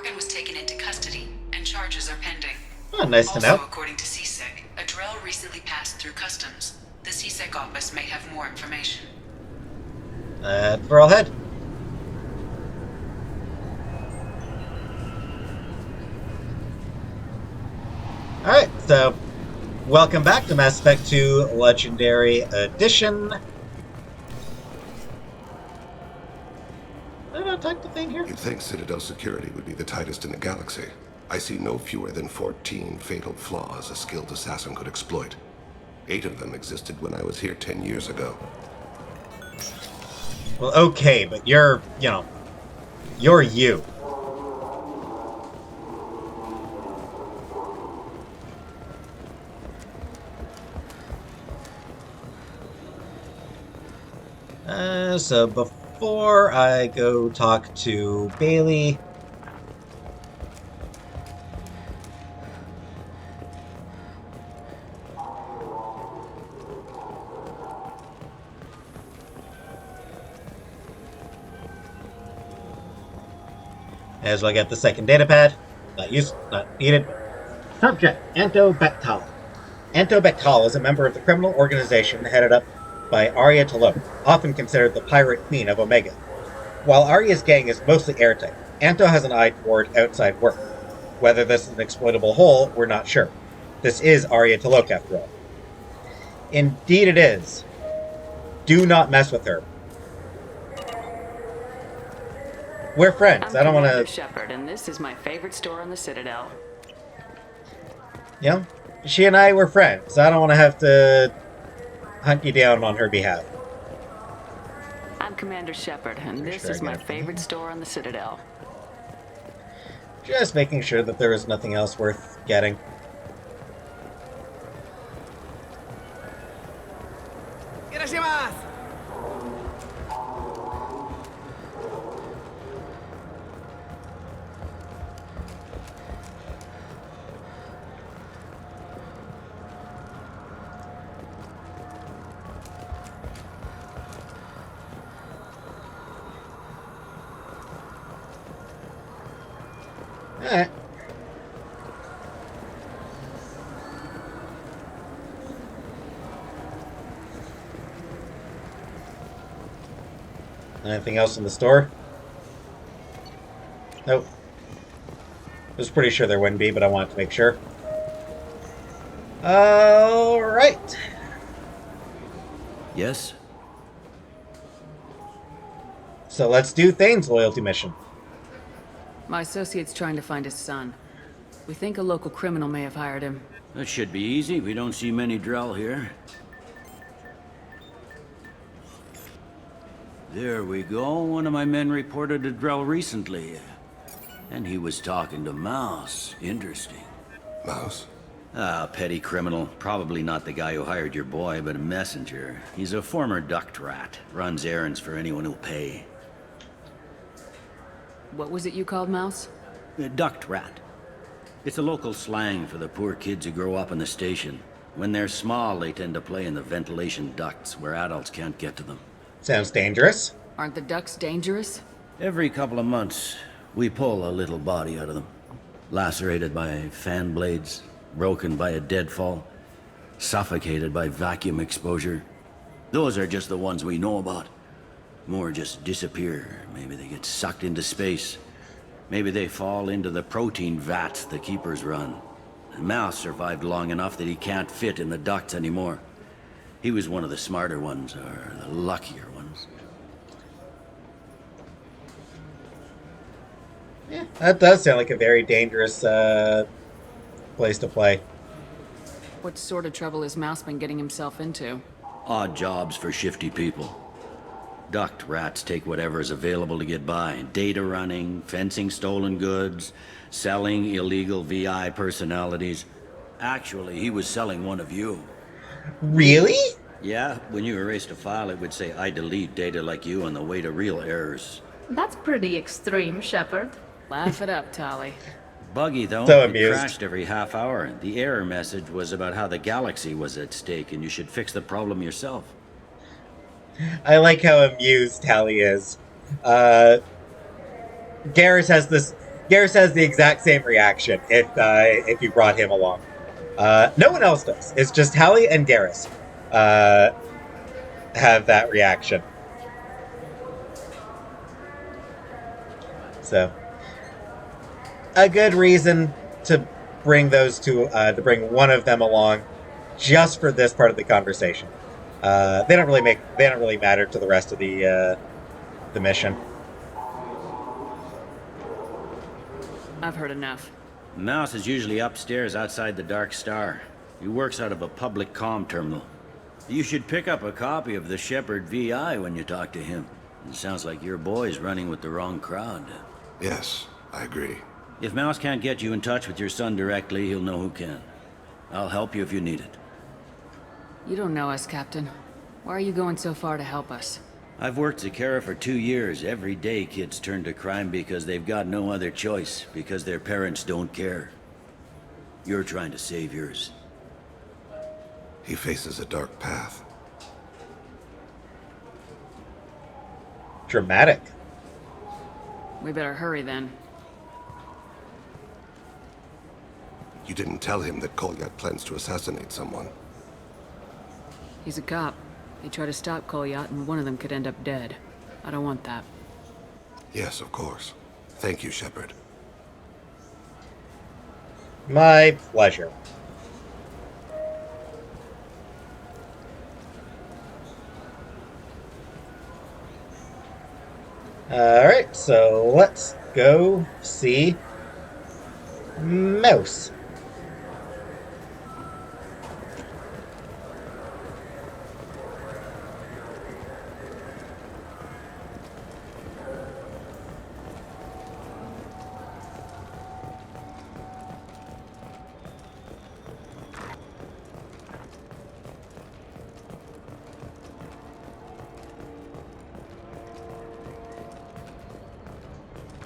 Morgan was taken into custody, and charges are pending. Oh, nice to know. Also, according to CSEC, a drill recently passed through customs. The CSEC office may have more information. That's where I'll head. Alright, so welcome back to Mass Effect 2 Legendary Edition. Did I not type the thing here? You'd think Citadel security would be the tightest in the galaxy. I see no fewer than 14 fatal flaws a skilled assassin could exploit. 8 of them existed when I was here 10 years ago. Well, okay, but you're you. So before I go talk to Bailey, as I get the second data pad, not needed. Subject: Anto Bactal. Anto Bactal is a member of the criminal organization headed up by Arya Talok, often considered the pirate queen of Omega. While Arya's gang is mostly airtight, Anto has an eye toward outside work. Whether this is an exploitable hole, we're not sure. This is Arya Talok, after all. Indeed it is. Do not mess with her. We're friends. I don't want to... Shepard, and this is my favorite store on the Citadel. You know, she and I were friends. I don't want to have to hunt you down on her behalf. I'm Commander Shepard, and this is my favorite store on the Citadel. Just making sure that there is nothing else worth getting. Alright. Anything else in the store? Nope. I was pretty sure there wouldn't be, but I wanted to make sure. Alright. Yes? So let's do Thane's loyalty mission. My associate's trying to find his son. We think a local criminal may have hired him. That should be easy. We don't see many Drell here. There we go. One of my men reported a Drell recently. And he was talking to Mouse. Interesting. Mouse? Ah, petty criminal. Probably not the guy who hired your boy, but a messenger. He's a former duct rat. Runs errands for anyone who'll pay. What was it you called Mouse? A duct rat. It's a local slang for the poor kids who grow up in the station. When they're small, they tend to play in the ventilation ducts where adults can't get to them. Sounds dangerous. Aren't the ducks dangerous? Every couple of months, we pull a little body out of them. Lacerated by fan blades, broken by a deadfall, suffocated by vacuum exposure. Those are just the ones we know about. More just disappear. Maybe they get sucked into space. Maybe they fall into the protein vats the keepers run. Mouse survived long enough that he can't fit in the ducts anymore. He was one of the smarter ones, or the luckier ones. Yeah, that does sound like a very dangerous place to play. What sort of trouble has Mouse been getting himself into? Odd jobs for shifty people. Duct rats take whatever is available to get by. Data running, fencing stolen goods, selling illegal VI personalities. Actually, he was selling one of you. Really? Yeah, when you erased a file, it would say, I delete data like you on the way to real errors. That's pretty extreme, Shepard. Laugh it up, Tali. Buggy, though. So it amused. crashed every half hour. The error message was about how the galaxy was at stake and you should fix the problem yourself. I like how amused Tali is. Garrus has this Garrus has the exact same reaction if you brought him along. No one else does. It's just Hallie and Garrus have that reaction. So, a good reason to bring those two, to bring one of them along, just for this part of the conversation. They don't really matter to the rest of the mission. I've heard enough. Mouse is usually upstairs outside the Dark Star. He works out of a public comm terminal. You should pick up a copy of the Shepherd VI when you talk to him. It sounds like your boy's running with the wrong crowd. Yes, I agree. If Mouse can't get you in touch with your son directly, he'll know who can. I'll help you if you need it. You don't know us, Captain. Why are you going so far to help us? I've worked Zakera for 2 years. Every day kids turn to crime because they've got no other choice, because their parents don't care. You're trying to save yours. He faces a dark path. Dramatic. We better hurry then. You didn't tell him that Kolyat plans to assassinate someone. He's a cop. They try to stop Kolyat and one of them could end up dead. I don't want that. Yes, of course. Thank you, Shepard. My pleasure. Alright, so let's go see Mouse.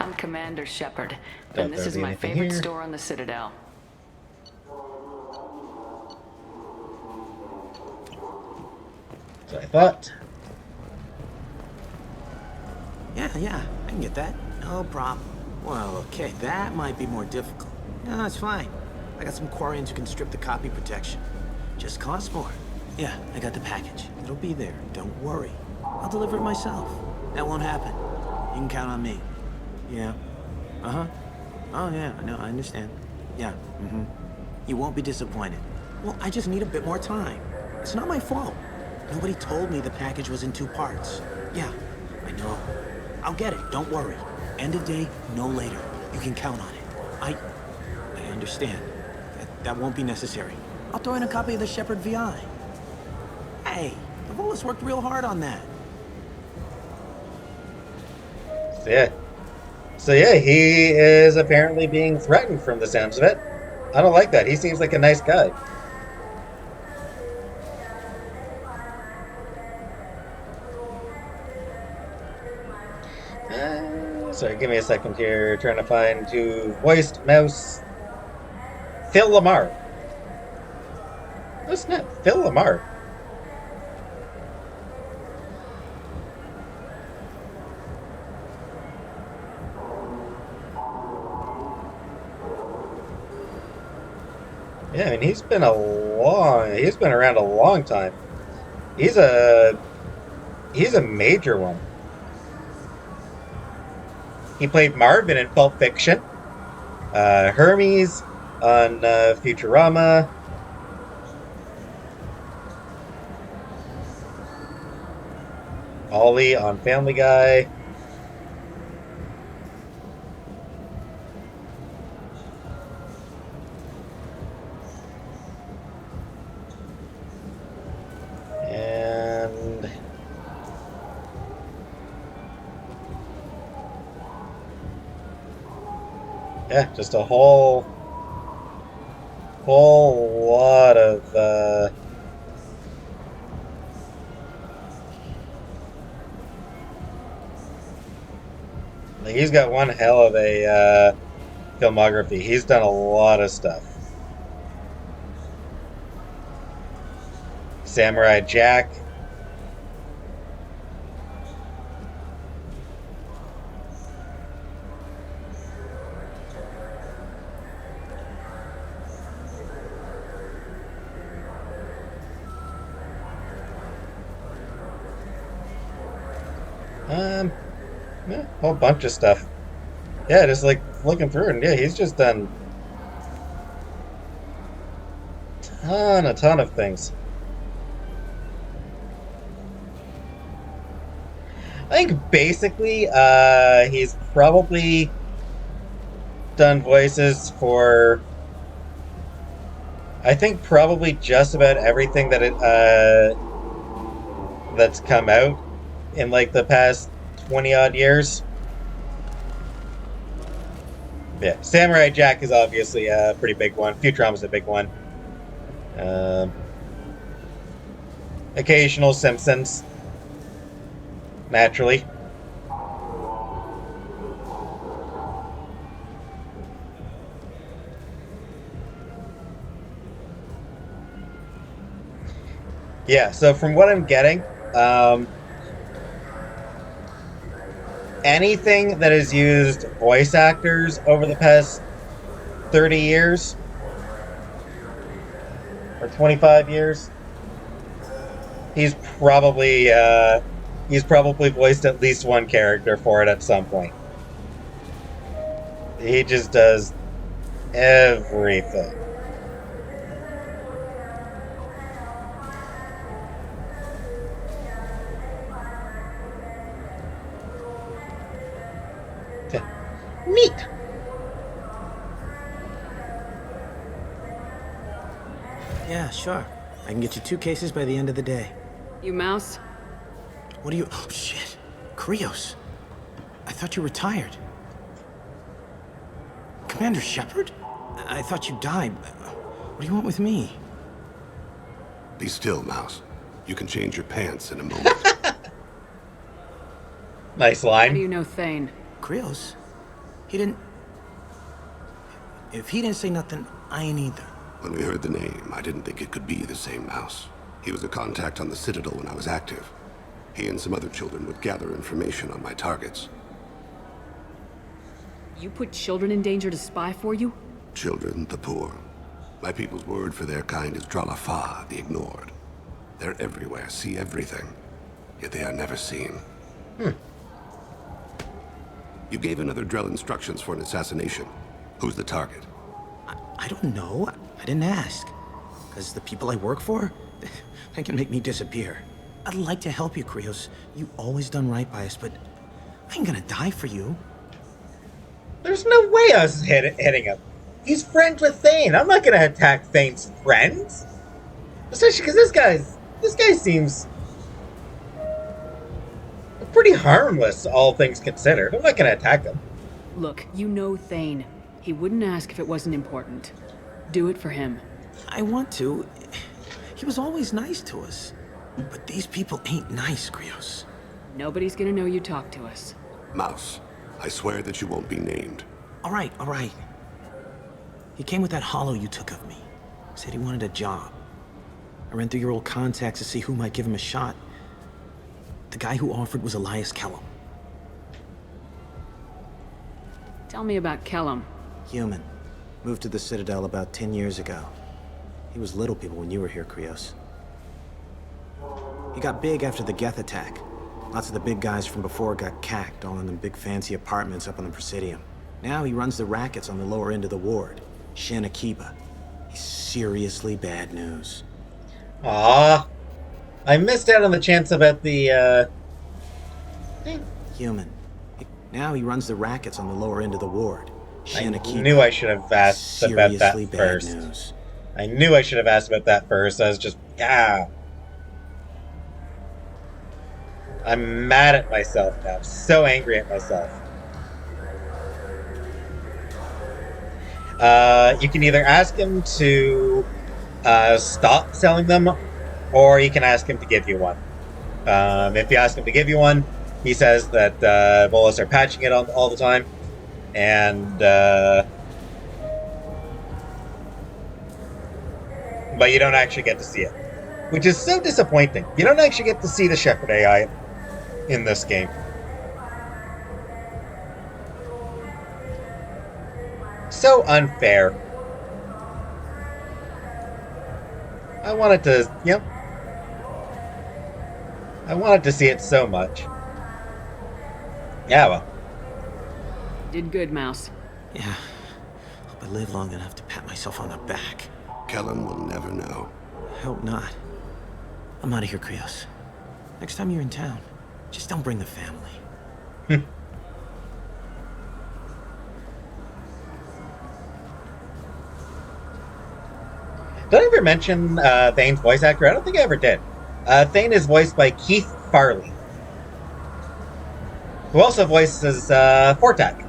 I'm Commander Shepard, Don't and this is be my anything favorite here. store on the Citadel. So I thought. Yeah, I can get that. No problem. Well, okay, that might be more difficult. No, it's fine. I got some Quarians who can strip the copy protection. Just costs more. Yeah, I got the package. It'll be there. Don't worry. I'll deliver it myself. That won't happen. You can count on me. Yeah. Uh-huh. Oh, yeah, I know, I understand. Yeah, mm-hmm. You won't be disappointed. Well, I just need a bit more time. It's not my fault. Nobody told me the package was in 2 parts. Yeah, I know. I'll get it, don't worry. End of day, no later. You can count on it. I understand. That won't be necessary. I'll throw in a copy of the Shepherd VI. Hey, the Volus worked real hard on that. So yeah, he is apparently being threatened from the sounds of it. I don't like that. He seems like a nice guy. Sorry, give me a second here. Trying to find who voiced Mouse. Phil Lamar. That's not Phil Lamar. Yeah, I mean he's been around a long time. He's a major one. He played Marvin in Pulp Fiction, Hermes on Futurama, Ollie on Family Guy. And yeah, just a whole lot of he's got one hell of a filmography. He's done a lot of stuff. Samurai Jack. Yeah, a whole bunch of stuff. Yeah, just like looking through, and yeah, he's just done a ton of things. I think basically, he's probably done voices for, I think probably just about everything that's come out in like the past 20 odd years. Yeah, Samurai Jack is obviously a pretty big one. Futurama's a big one. Um, Occasional Simpsons, naturally. Yeah, so from what I'm getting, anything that has used voice actors over the past 30 years or 25 years, he's probably voiced at least one character for it at some point. He just does everything. Neat. Yeah, sure. I can get you 2 cases by the end of the day. You mouse? What are you... Oh, shit. Krios. I thought you retired. Commander Shepard? I thought you died. What do you want with me? Be still, Mouse. You can change your pants in a moment. Nice How do you line. know Thane? Krios? He didn't... If he didn't say nothing, I ain't either. When we heard the name, I didn't think it could be the same Mouse. He was a contact on the Citadel when I was active. He and some other children would gather information on my targets. You put children in danger to spy for you? Children, the poor. My people's word for their kind is Dralafa, the ignored. They're everywhere, see everything. Yet they are never seen. You gave another Drell instructions for an assassination. Who's the target? I don't know. I didn't ask. Because the people I work for, they can make me disappear. I'd like to help you, Krios. You always done right by us, but I ain't gonna die for you. There's no way I was hitting him. He's friends with Thane. I'm not gonna attack Thane's friends. Especially because this guy seems pretty harmless, all things considered. I'm not gonna attack him. Look, you know Thane. He wouldn't ask if it wasn't important. Do it for him. I want to. He was always nice to us. But these people ain't nice, Krios. Nobody's gonna know you talked to us. Mouse, I swear that you won't be named. All right, all right. He came with that hollow you took of me. Said he wanted a job. I ran through your old contacts to see who might give him a shot. The guy who offered was Elias Kellum. Tell me about Kellum. Human. Moved to the Citadel about 10 years ago. He was little people when you were here, Krios. He got big after the Geth attack. Lots of the big guys from before got cacked, all in them big fancy apartments up on the Presidium. Now he runs the rackets on the lower end of the ward, Shin Akiba. He's seriously bad news. Ah, I missed out on the chance about the, Human. Now he runs the rackets on the lower end of the ward, Shin I Akiba. knew I should have asked about that Seriously bad first. news. I knew I should have asked about that first. I was just, I'm mad at myself now. So angry at myself. You can either ask him to stop selling them, or you can ask him to give you one. If you ask him to give you one, he says that Volus are patching it all the time, and but you don't actually get to see it, which is so disappointing. You don't actually get to see the Shepherd AI in this game. So unfair. I wanted to, I wanted to see it so much. Yeah, well. Did good, Mouse. Yeah. Hope I live long enough to pat myself on the back. Kellen will never know. I hope not. I'm out of here, Krios. Next time you're in town, just don't bring the family. Did I ever mention Thane's voice actor? I don't think I ever did. Thane is voiced by Keith Farley, who also voices Fortak,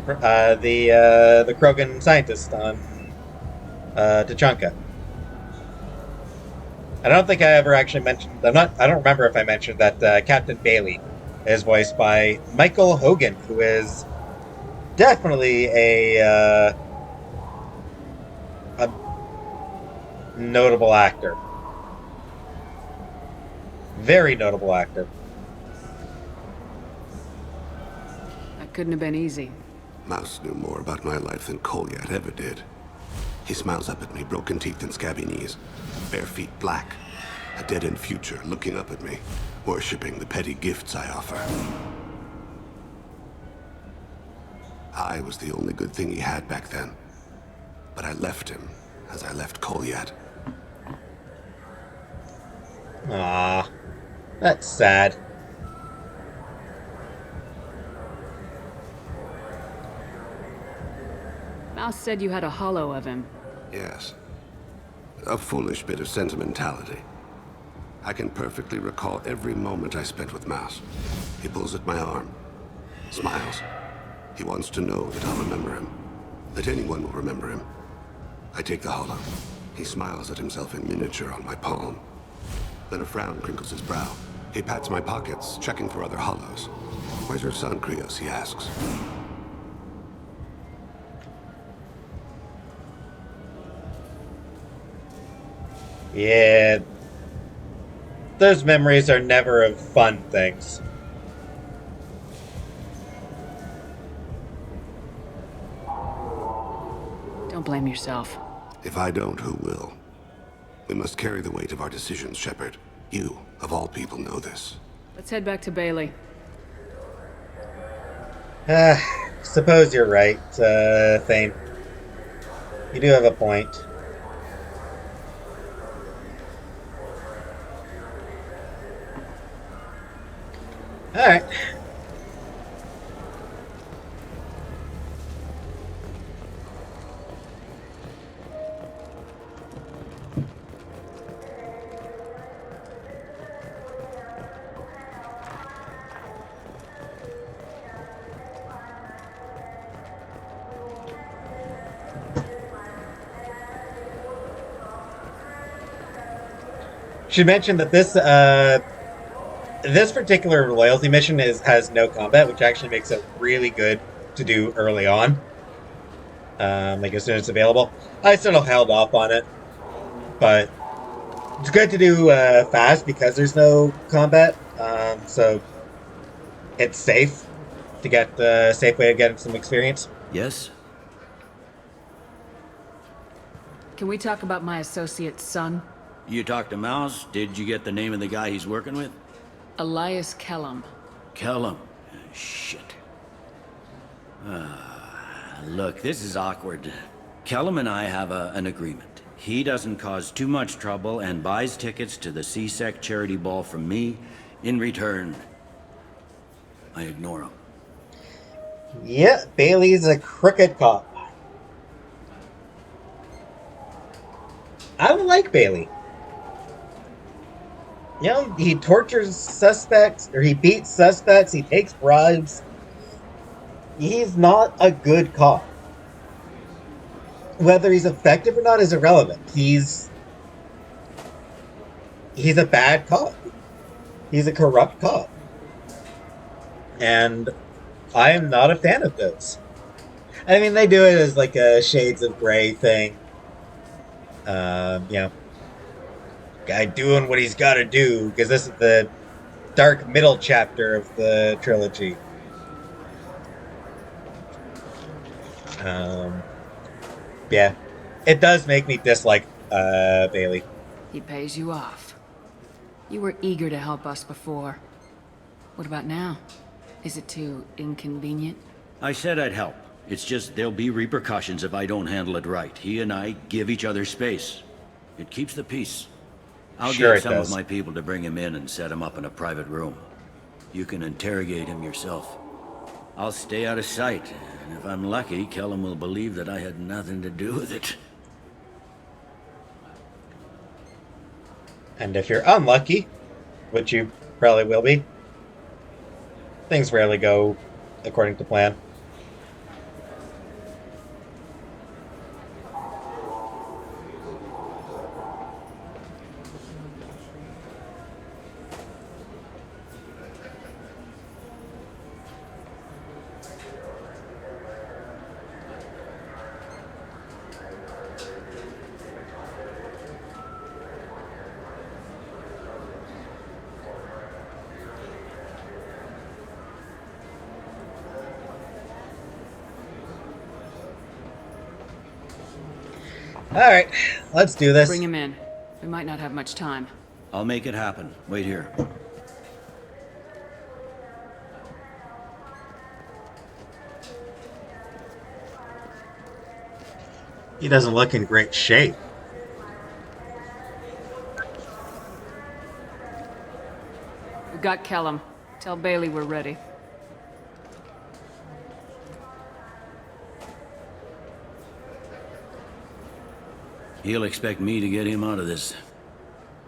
the Krogan scientist on Tachanka. I don't think I ever actually mentioned. I don't remember if I mentioned that Captain Bailey is voiced by Michael Hogan, who is definitely a notable actor. Very notable actor. That couldn't have been easy. Mouse knew more about my life than Kolyat ever did. He smiles up at me, broken teeth and scabby knees, bare feet black, a dead-end future looking up at me, worshipping the petty gifts I offer. I was the only good thing he had back then, but I left him as I left Kolyat. Ah, that's sad. Mouse said you had a hollow of him. Yes. A foolish bit of sentimentality. I can perfectly recall every moment I spent with Mouse. He pulls at my arm, smiles. He wants to know that I'll remember him, that anyone will remember him. I take the hollow. He smiles at himself in miniature on my palm. Then a frown crinkles his brow. He pats my pockets, checking for other hollows. "Where's your son, Krios?" he asks. Yeah. Those memories are never of fun things. Don't blame yourself. If I don't, who will? We must carry the weight of our decisions, Shepard. You, of all people, know this. Let's head back to Bailey. Suppose you're right, Thane. You do have a point. Alright. Should mention that this particular loyalty mission has no combat, which actually makes it really good to do early on. Like as soon as it's available. I still held off on it, but it's good to do fast because there's no combat. So it's safe to get the safe way of getting some experience. Yes? Can we talk about my associate's son? You talked to Mouse? Did you get the name of the guy he's working with? Elias Kellum. Kellum. Shit. Look, this is awkward. Kellum and I have an agreement. He doesn't cause too much trouble and buys tickets to the C-Sec charity ball from me. In return, I ignore him. Yeah, Bailey's a crooked cop. I don't like Bailey. You know, he tortures suspects, or he beats suspects, he takes bribes. He's not a good cop. Whether he's effective or not is irrelevant. He's a bad cop. He's a corrupt cop. And I am not a fan of those. I mean, they do it as like a Shades of Grey thing. You know, guy doing what he's got to do, because this is the dark middle chapter of the trilogy. Yeah, it does make me dislike Bailey. He pays you off. You were eager to help us before. What about now? Is it too inconvenient? I said I'd help. It's just there'll be repercussions if I don't handle it right. He and I give each other space. It keeps the peace. I'll Sure get it some does. of my people to bring him in and set him up in a private room. You can interrogate him yourself. I'll stay out of sight, and if I'm lucky, Kellum will believe that I had nothing to do with it. And if you're unlucky, which you probably will be, things rarely go according to plan. Alright, let's do this. Bring him in. We might not have much time. I'll make it happen. Wait here. He doesn't look in great shape. We got Kellum. Tell Bailey we're ready. He'll expect me to get him out of this.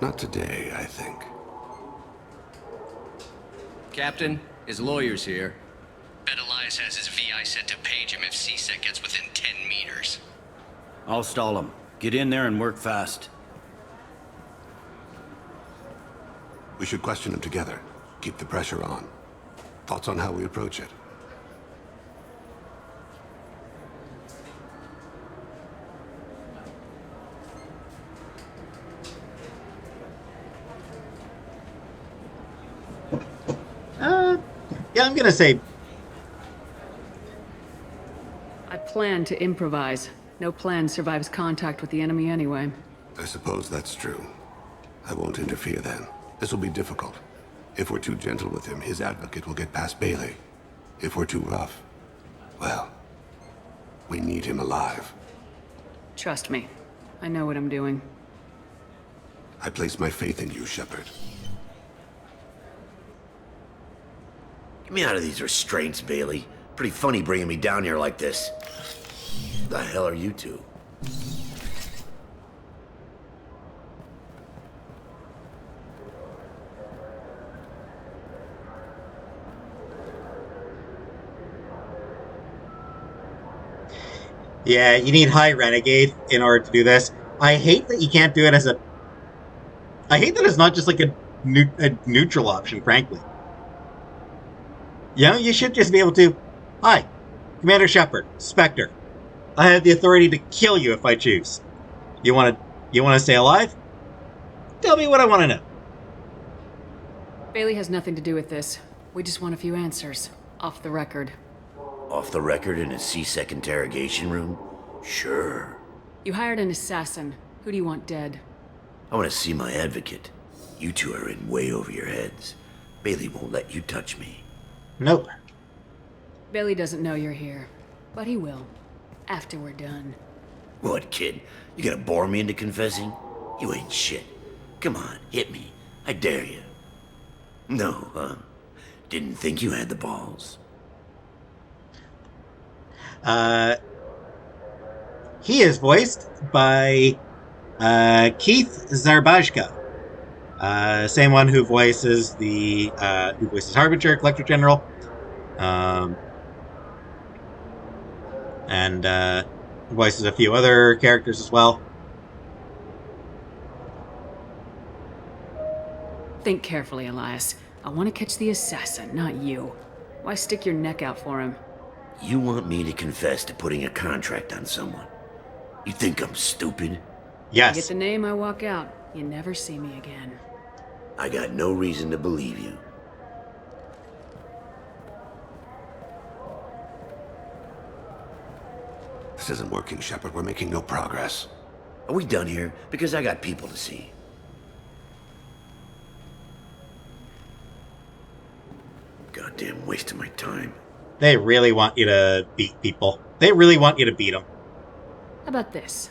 Not today, I think. Captain, his lawyer's here. Bet Elias has his VI set to page him if CSEC gets within 10 meters. I'll stall him. Get in there and work fast. We should question him together. Keep the pressure on. Thoughts on how we approach it? Yeah, I'm gonna say I plan to improvise. No plan survives contact with the enemy anyway. I suppose that's true. I won't interfere then. This will be difficult. If we're too gentle with him, his advocate will get past Bailey. If we're too rough, well, we need him alive. Trust me. I know what I'm doing. I place my faith in you, Shepard. Get me out of these restraints, Bailey. Pretty funny bringing me down here like this. The hell are you two? yeah, you need high renegade in order to do this. I hate that you can't do it as a... I hate that it's not just like a neutral option, frankly. You know, you should just be able to... Hi, Commander Shepard, Spectre. I have the authority to kill you if I choose. You want to stay alive? Tell me what I want to know. Bailey has nothing to do with this. We just want a few answers. Off the record. Off the record in a CSEC interrogation room? Sure. You hired an assassin. Who do you want dead? I want to see my advocate. You two are in way over your heads. Bailey won't let you touch me. Nope. Bailey doesn't know you're here. But he will. After we're done. What, kid? You gonna bore me into confessing? You ain't shit. Come on, hit me. I dare you. No, huh? Didn't think you had the balls. He is voiced by Keith Zarbajka. Same one who voices Harbinger, Collector General, and voices a few other characters as well. Think carefully, Elias. I want to catch the assassin, not you. Why stick your neck out for him? You want me to confess to putting a contract on someone? You think I'm stupid? I Yes. get the name, I walk out. You never see me again. I got no reason to believe you. This isn't working, Shepard. We're making no progress. Are we done here? Because I got people to see. Goddamn waste of my time. They really want you to beat people. They really want you to beat them. How about this?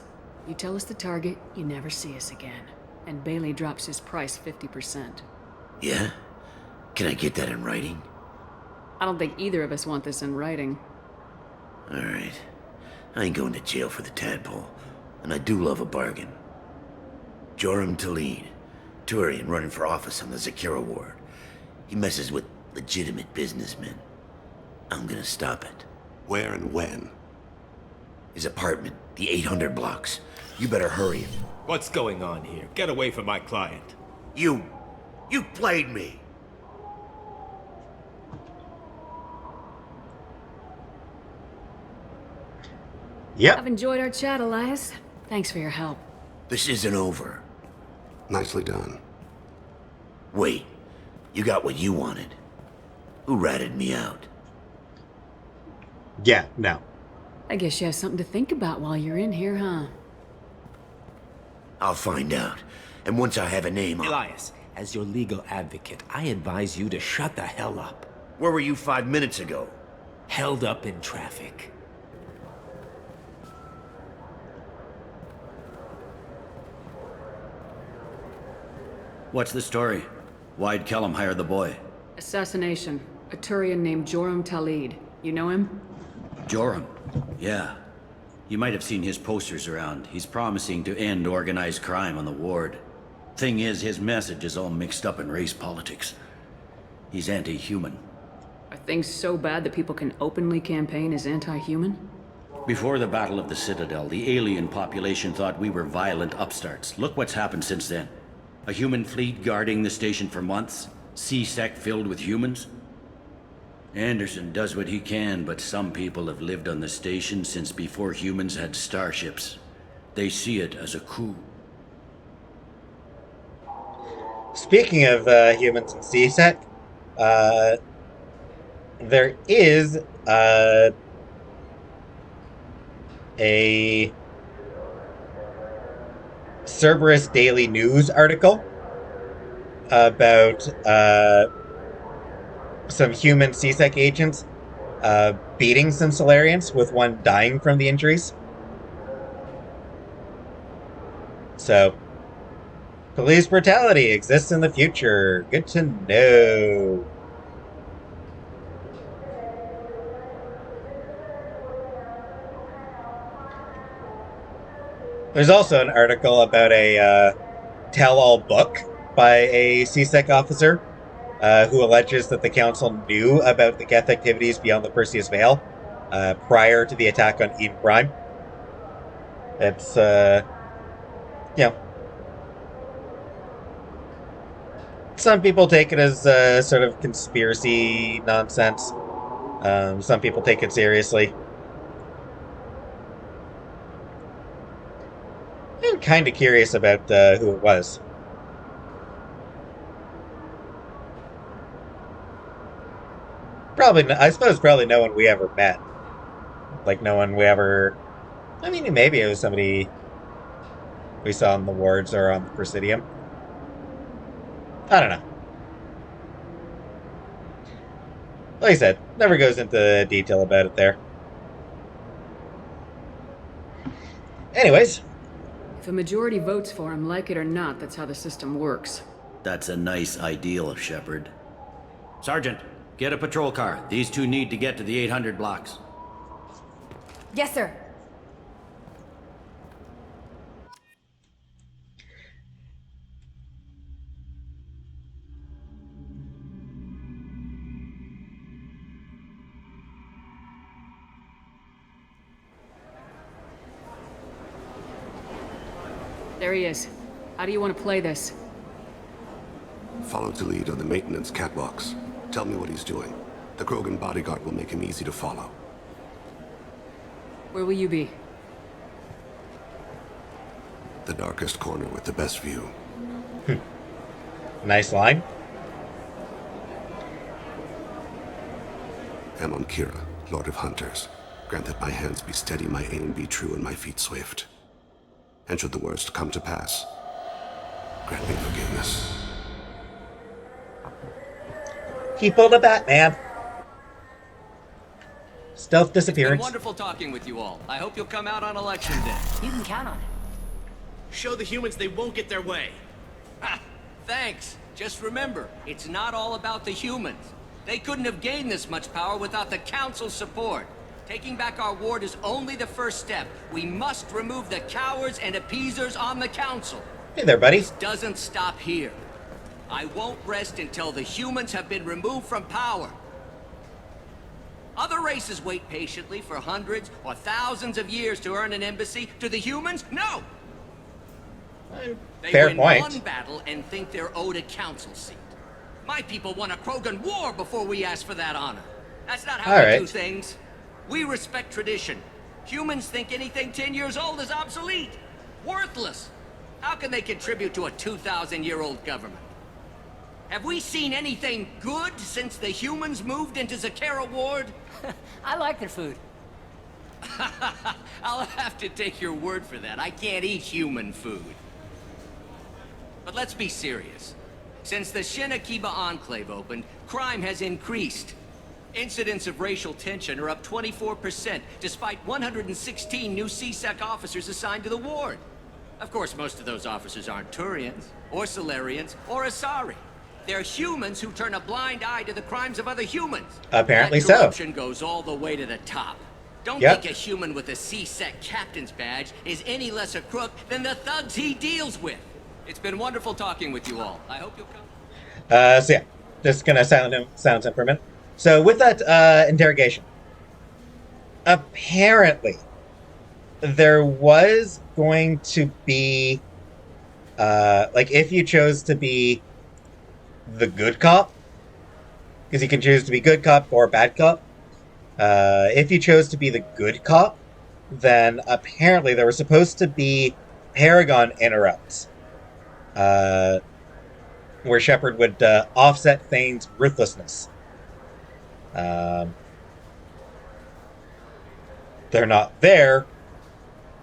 You tell us the target, you never see us again. And Bailey drops his price 50%. Yeah? Can I get that in writing? I don't think either of us want this in writing. Alright. I ain't going to jail for the tadpole, and I do love a bargain. Joram Talid, Turian running for office on the Zakira ward. He messes with legitimate businessmen. I'm gonna stop it. Where and when? His apartment, the 800 blocks. You better hurry it. What's going on here? Get away from my client. You played me. Yep. I've enjoyed our chat, Elias. Thanks for your help. This isn't over. Nicely done. Wait, you got what you wanted. Who ratted me out? Yeah, no. I guess you have something to think about while you're in here, huh? I'll find out. And once I have a name, Elias, as your legal advocate, I advise you to shut the hell up. Where were you 5 minutes ago? Held up in traffic. What's the story? Why'd Kellum hire the boy? Assassination. A Turian named Joram Talid. You know him? Joram? Yeah. You might have seen his posters around. He's promising to end organized crime on the ward. Thing is, his message is all mixed up in race politics. He's anti-human. Are things so bad that people can openly campaign as anti-human? Before the Battle of the Citadel, the alien population thought we were violent upstarts. Look what's happened since then. A human fleet guarding the station for months. C-Sec filled with humans. Anderson does what he can, but some people have lived on the station since before humans had starships. They see it as a coup. Speaking of humans and C-Sec, there is a Cerberus Daily News article about some human C-Sec agents beating some Solarians, with one dying from the injuries. So, police brutality exists in the future. Good to know. There's also an article about a tell-all book by a C-Sec officer who alleges that the council knew about the Geth activities beyond the Perseus Veil prior to the attack on Eden Prime. It's, some people take it as sort of conspiracy nonsense. Some people take it seriously. I'm kind of curious about who it was. I suppose probably no one we ever met. Like, no one we ever... I mean, maybe it was somebody we saw on the wards or on the Presidium. I don't know. Like I said, never goes into detail about it there. Anyways. If a majority votes for him, like it or not, that's how the system works. That's a nice ideal, Shepard. Sergeant, get a patrol car. These two need to get to the 800 blocks. Yes, sir. There he is. How do you want to play this? Follow to lead on the maintenance catwalks. Tell me what he's doing. The Krogan bodyguard will make him easy to follow. Where will you be? The darkest corner with the best view. Nice line. Amon Kira, Lord of Hunters. Grant that my hands be steady, my aim be true, and my feet swift. And should the worst come to pass, grant me forgiveness. He pulled a Batman. Stealth It's been disappearance. wonderful talking with you all. I hope you'll come out on election day. You can count on it. Show the humans they won't get their way. Ha! Thanks. Just remember, it's not all about the humans. They couldn't have gained this much power without the Council's support. Taking back our ward is only the first step. We must remove the cowards and appeasers on the Council. Hey there, buddy. This doesn't stop here. I won't rest until the humans have been removed from power. Other races wait patiently for hundreds or thousands of years to earn an embassy. To the humans, no! They Fair win point. one battle and think they're owed a council seat. My people won a Krogan war before we asked for that honor. That's not how All we right. do things. We respect tradition. Humans think anything 10 years old is obsolete, worthless. How can they contribute to a 2,000-year-old government? Have we seen anything good since the humans moved into Zakera Ward? I like their food. I'll have to take your word for that. I can't eat human food. But let's be serious. Since the Shinakiba Enclave opened, crime has increased. Incidents of racial tension are up 24%, despite 116 new CSEC officers assigned to the ward. Of course, most of those officers aren't Turians, or Solarians, or Asari. They're humans who turn a blind eye to the crimes of other humans. Apparently that so. corruption goes all the way to the top. Don't Yep. think a human with a CSEC captain's badge is any less a crook than the thugs he deals with. It's been wonderful talking with you all. I hope you'll come. So yeah, just gonna silence him for a minute. So with that interrogation, apparently there was going to be, like, if you chose to be the good cop, because you can choose to be good cop or bad cop. If you chose to be the good cop, then apparently there was supposed to be Paragon interrupts, where Shepard would offset Thane's ruthlessness. They're not there,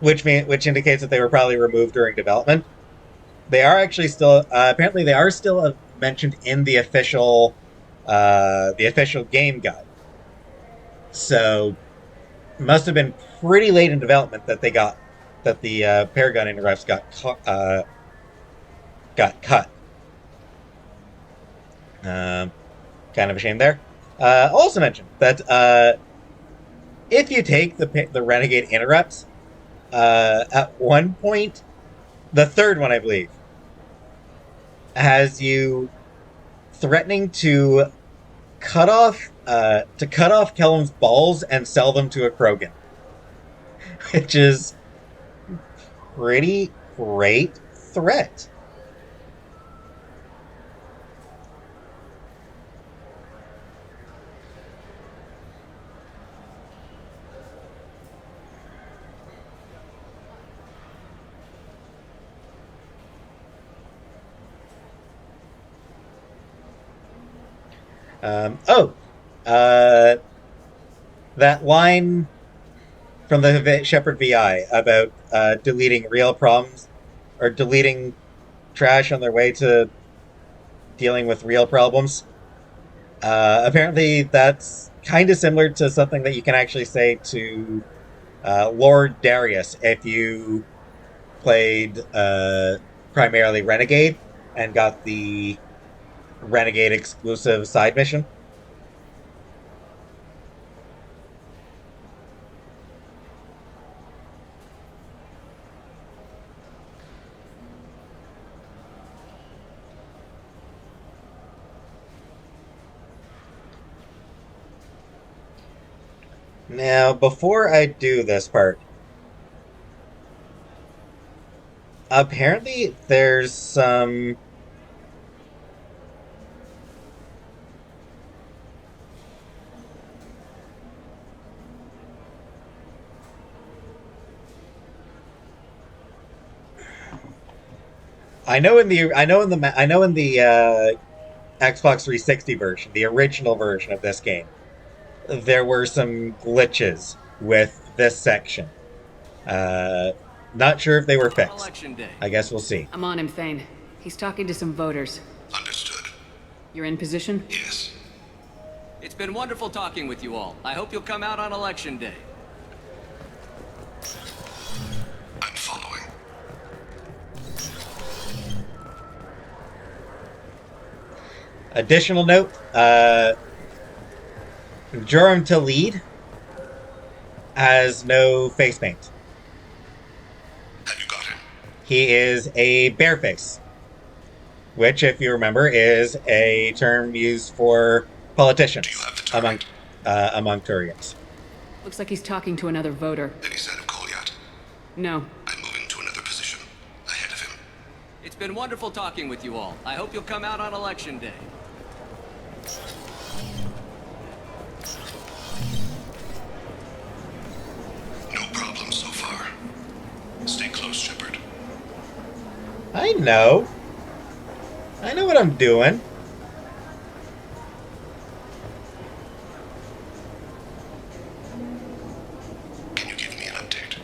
which indicates that they were probably removed during development. They are actually still apparently they are still mentioned in the official game guide. So must have been pretty late in development that the Paragon interrupts got cut. Kind of a shame there. Also mentioned that if you take the Renegade interrupts, at one point, the third one I believe, has you threatening to cut off Kellum's balls and sell them to a Krogan, which is pretty great threat. That line from the Shepard VI about deleting real problems, or deleting trash on their way to dealing with real problems. Apparently that's kind of similar to something that you can actually say to Lord Darius if you played primarily Renegade and got the Renegade exclusive side mission. Now, before I do this part, apparently there's some I know in the Xbox 360 version, the original version of this game, there were some glitches with this section. Not sure if they were fixed. Election day. I guess we'll see. I'm on him, Thane. He's talking to some voters. Understood. You're in position? Yes. It's been wonderful talking with you all. I hope you'll come out on election day. I'm following. Additional note, Joram to lead has no face paint. Have you got him? He is a bareface, which, if you remember, is a term used for politicians among Turians. Looks like he's talking to another voter. Any sign of Kolyat? No. I'm moving to another position, ahead of him. It's been wonderful talking with you all. I hope you'll come out on election day. No problem so far. Stay close, Shepard. I know what I'm doing. Can you give me an update?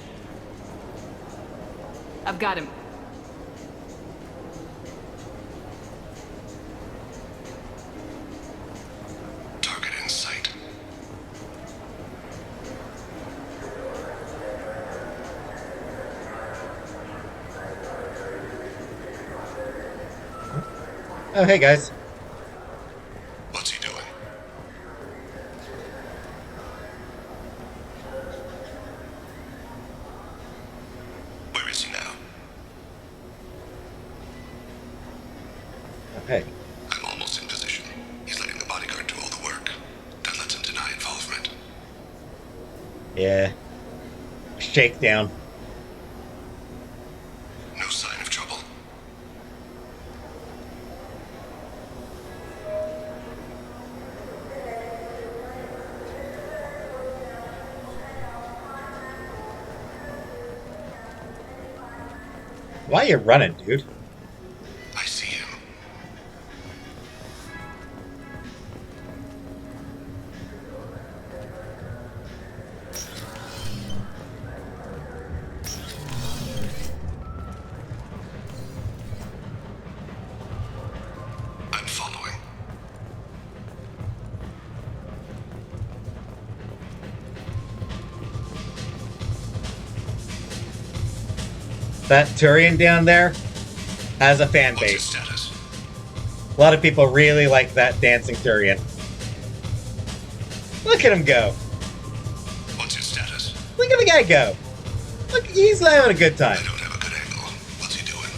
I've got him. Target in sight. Oh, hey guys. What's he doing? Where is he now? Okay. I'm almost in position. He's letting the bodyguard do all the work. That lets him deny involvement. Yeah. Shakedown. No sign of trouble. Why are you running, dude? I see him. I'm following. That Turian down there has a fan What's his base. status? A lot of people really like that dancing Turian. Look at him go. What's his status? Look at the guy go. Look, he's having a good time. I don't have a good angle. What's he doing?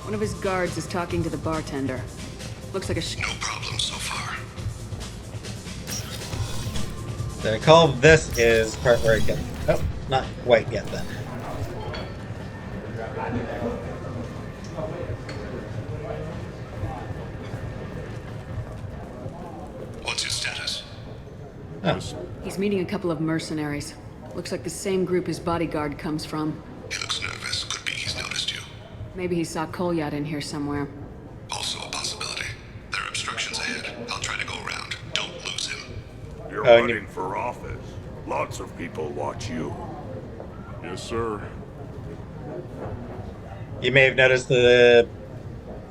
One of his guards is talking to the bartender. Looks like a No problem so far. The call of this is part where it gets... Oh, not quite yet then. What's his status? Oh. He's meeting a couple of mercenaries. Looks like the same group his bodyguard comes from. He looks nervous. Could be he's noticed you. Maybe he saw Kolyat in here somewhere. Also a possibility. There are obstructions ahead. I'll try to go around. Don't lose him. You're Oh, running for office. Lots of people watch you. Yes, sir. You may have noticed the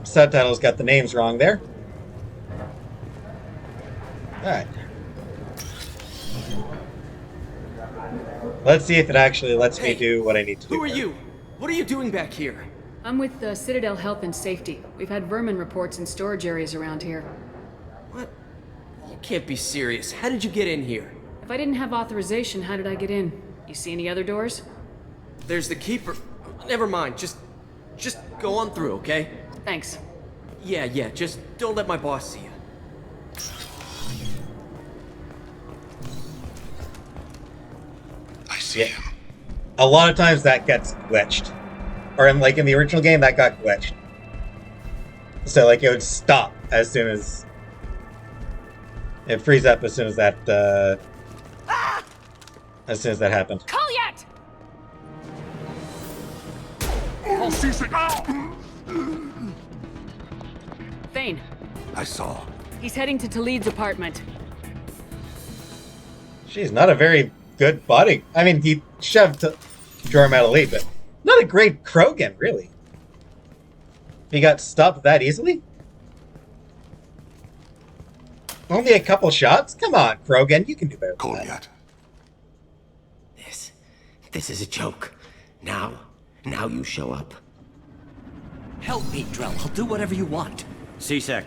subtitles got the names wrong there. Alright. Let's see if it actually lets me do what I need to do. Who are here. you? What are you doing back here? I'm with Citadel Health and Safety. We've had vermin reports in storage areas around here. What? You can't be serious. How did you get in here? If I didn't have authorization, how did I get in? You see any other doors? There's the keeper. Never mind. Just go on through, okay? Thanks. Yeah. Just don't let my boss see you. I see him. A lot of times that gets glitched. Or in the original game, that got glitched. So it would stop as soon as... It frees up as soon as that, as soon as that happened. Kolyat! Thane, I saw. he's heading to Talid's apartment. She's not a very good body. I mean, he shoved Joram out of lead, but not a great Krogan, really. He got stopped that easily? Only a couple shots? Come on, Krogan, you can do better than that. This is a joke. Now you show up. Help me, Drell. I'll do whatever you want. C-Sec,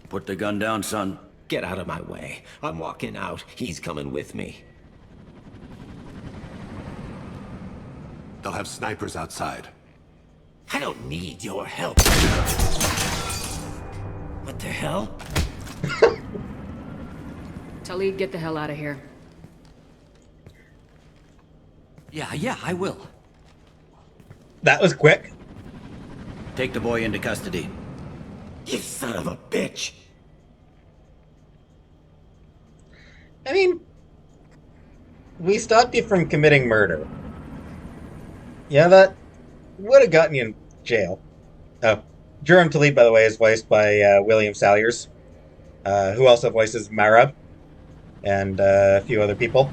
put the gun down, son. Get out of my way. I'm walking out. He's coming with me. They'll have snipers outside. I don't need your help. What the hell? Talib, get the hell out of here. Yeah, I will. That was quick. Take the boy into custody. You son of a bitch! I mean, we stopped you from committing murder. Yeah, that would have gotten you in jail. Oh, Jerem Talib, by the way, is voiced by William Salyers, who also voices Marab and a few other people.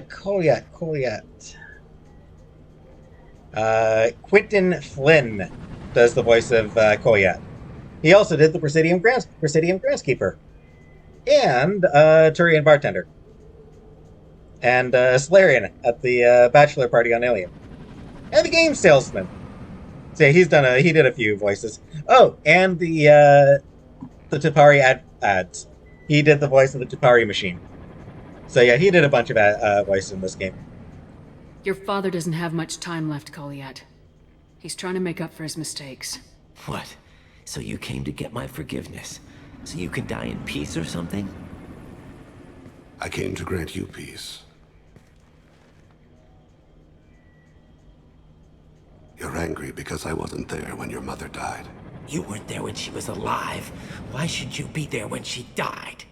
Colliat. Quentin Flynn does the voice of Colliat. He also did the Presidium Groundskeeper. And Turian Bartender. And Solarian at the bachelor party on Alien. And the game salesman. So he did a few voices. Oh, and the Tapari ads. He did the voice of the Tapari machine. So yeah, he did a bunch of voices in this game. Your father doesn't have much time left, Colliat. He's trying to make up for his mistakes. What? So you came to get my forgiveness? So you can die in peace or something? I came to grant you peace. You're angry because I wasn't there when your mother died. You weren't there when she was alive. Why should you be there when she died?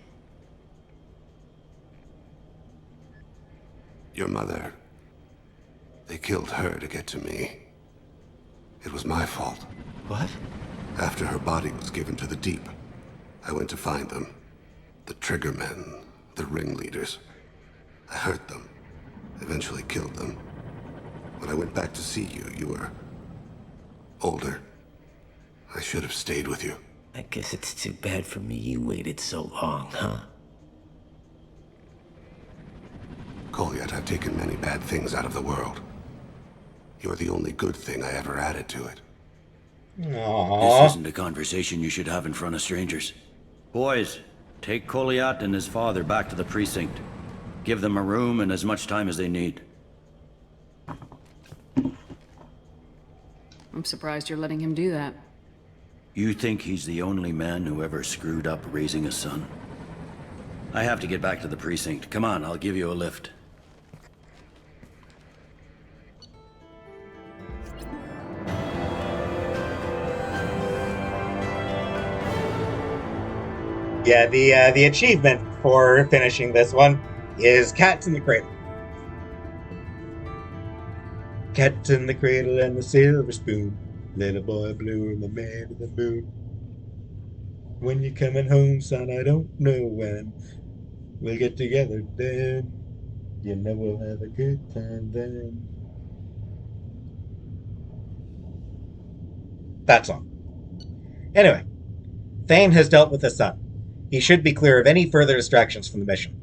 Your mother... They killed her to get to me. It was my fault. What? After her body was given to the Deep, I went to find them. The Triggermen, the ringleaders. I hurt them, eventually killed them. When I went back to see you, you were... older. I should have stayed with you. I guess it's too bad for me you waited so long, huh? Colliat, I've taken many bad things out of the world. You're the only good thing I ever added to it. This isn't a conversation you should have in front of strangers. Boys, take Colliat and his father back to the precinct. Give them a room and as much time as they need. I'm surprised you're letting him do that. You think he's the only man who ever screwed up raising a son? I have to get back to the precinct. Come on, I'll give you a lift. Yeah, the achievement for finishing this one is Cats in the Cradle. Cats in the cradle and the silver spoon. Little boy blue and the man in the moon. When you're coming home, son, I don't know when. We'll get together then. You know we'll have a good time then. That song. Anyway, Thane has dealt with his son. He should be clear of any further distractions from the mission.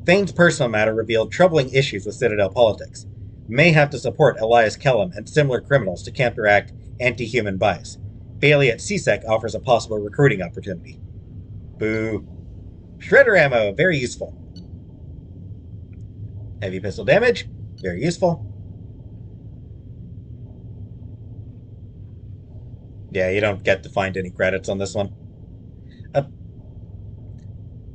Thane's personal matter revealed troubling issues with Citadel politics. May have to support Elias Kellum and similar criminals to counteract anti-human bias. Bailey at CSEC offers a possible recruiting opportunity. Boo. Shredder ammo, very useful. Heavy pistol damage, very useful. Yeah, you don't get to find any credits on this one.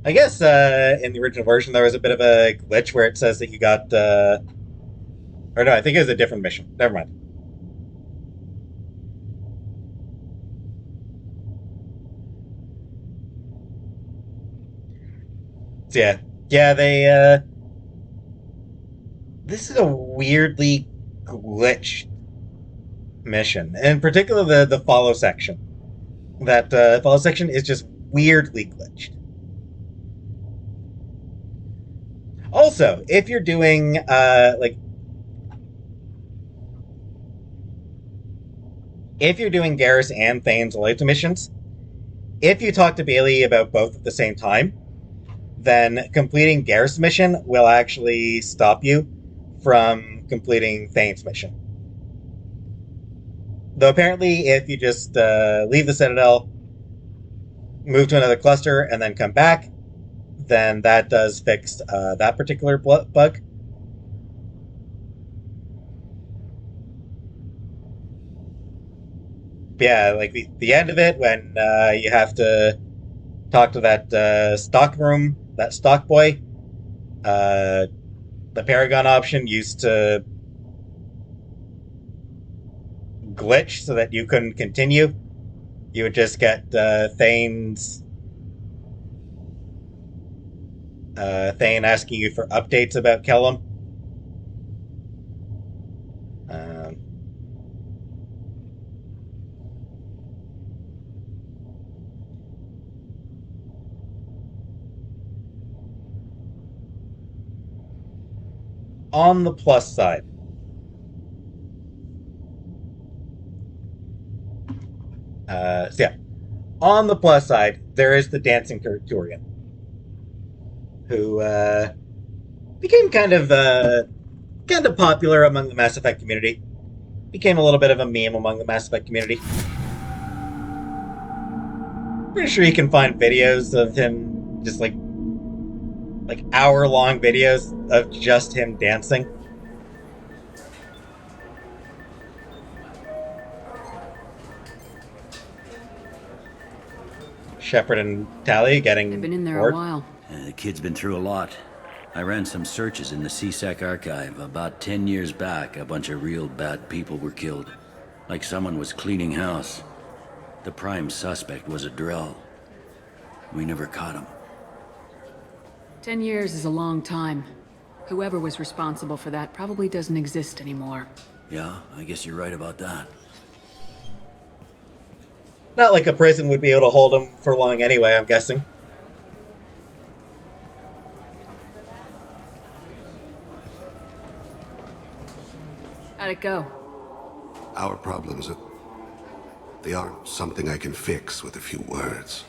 I guess in the original version there was a bit of a glitch where it says that you got... or no, I think it was a different mission. Never mind. So yeah, they... this is a weirdly glitched mission. In particular, the follow section. That follow section is just weirdly glitched. Also, if you're doing, like... if you're doing Garrus and Thane's loyalty missions, if you talk to Bailey about both at the same time, then completing Garrus' mission will actually stop you from completing Thane's mission. Though apparently, if you just leave the Citadel, move to another cluster, and then come back, then that does fix that particular bug. Yeah, like the end of it, when you have to talk to that stock room, that stock boy, the Paragon option used to glitch so that you couldn't continue. You would just get Thane asking you for updates about Kellum. On the plus side, so yeah, on the plus side, there is the dancing Turian, who became kind of popular among the Mass Effect community. Became a little bit of a meme among the Mass Effect community. Pretty sure you can find videos of him, just like hour-long videos of just him dancing. Shepard and Tali getting They've been in there bored. a while. The kid's been through a lot. I ran some searches in the CSEC archive. About 10 years back, a bunch of real bad people were killed. Like someone was cleaning house. The prime suspect was a Drell. We never caught him. 10 years is a long time. Whoever was responsible for that probably doesn't exist anymore. Yeah, I guess you're right about that. Not like a prison would be able to hold him for long anyway, I'm guessing. How'd it go? Our problems, they aren't something I can fix with a few words.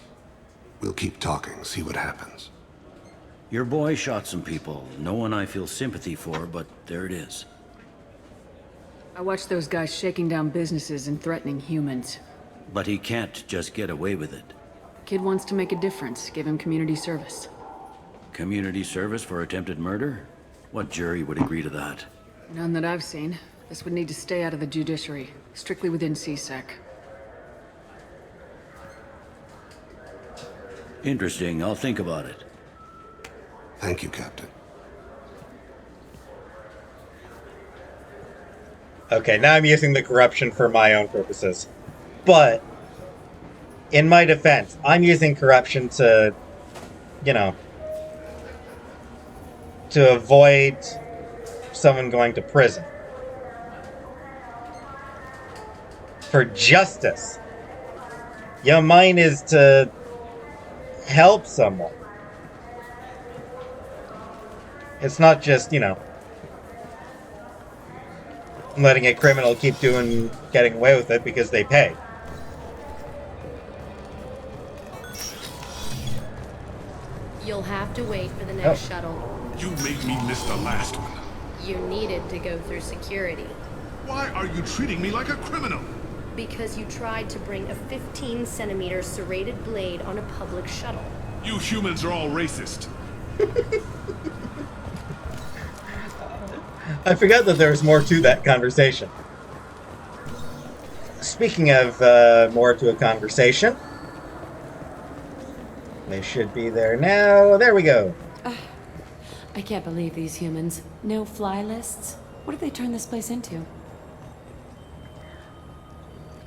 We'll keep talking, see what happens. Your boy shot some people. No one I feel sympathy for, but there it is. I watched those guys shaking down businesses and threatening humans. But he can't just get away with it. Kid wants to make a difference. Give him community service. Community service for attempted murder? What jury would agree to that? None that I've seen. This would need to stay out of the judiciary. Strictly within CSEC. Interesting. I'll think about it. Thank you, Captain. Okay, now I'm using the corruption for my own purposes. But, in my defense, I'm using corruption to, to avoid someone going to prison. For justice. Mine is to help someone. It's not just, letting a criminal keep getting away with it because they pay. You'll have to wait for the next shuttle. You made me miss the last one. You needed to go through security. Why are you treating me like a criminal? Because you tried to bring a 15-centimeter serrated blade on a public shuttle. You humans are all racist. I forgot that there was more to that conversation. Speaking of more to a conversation, they should be there now. There we go. I can't believe these humans. No fly lists? What have they turned this place into?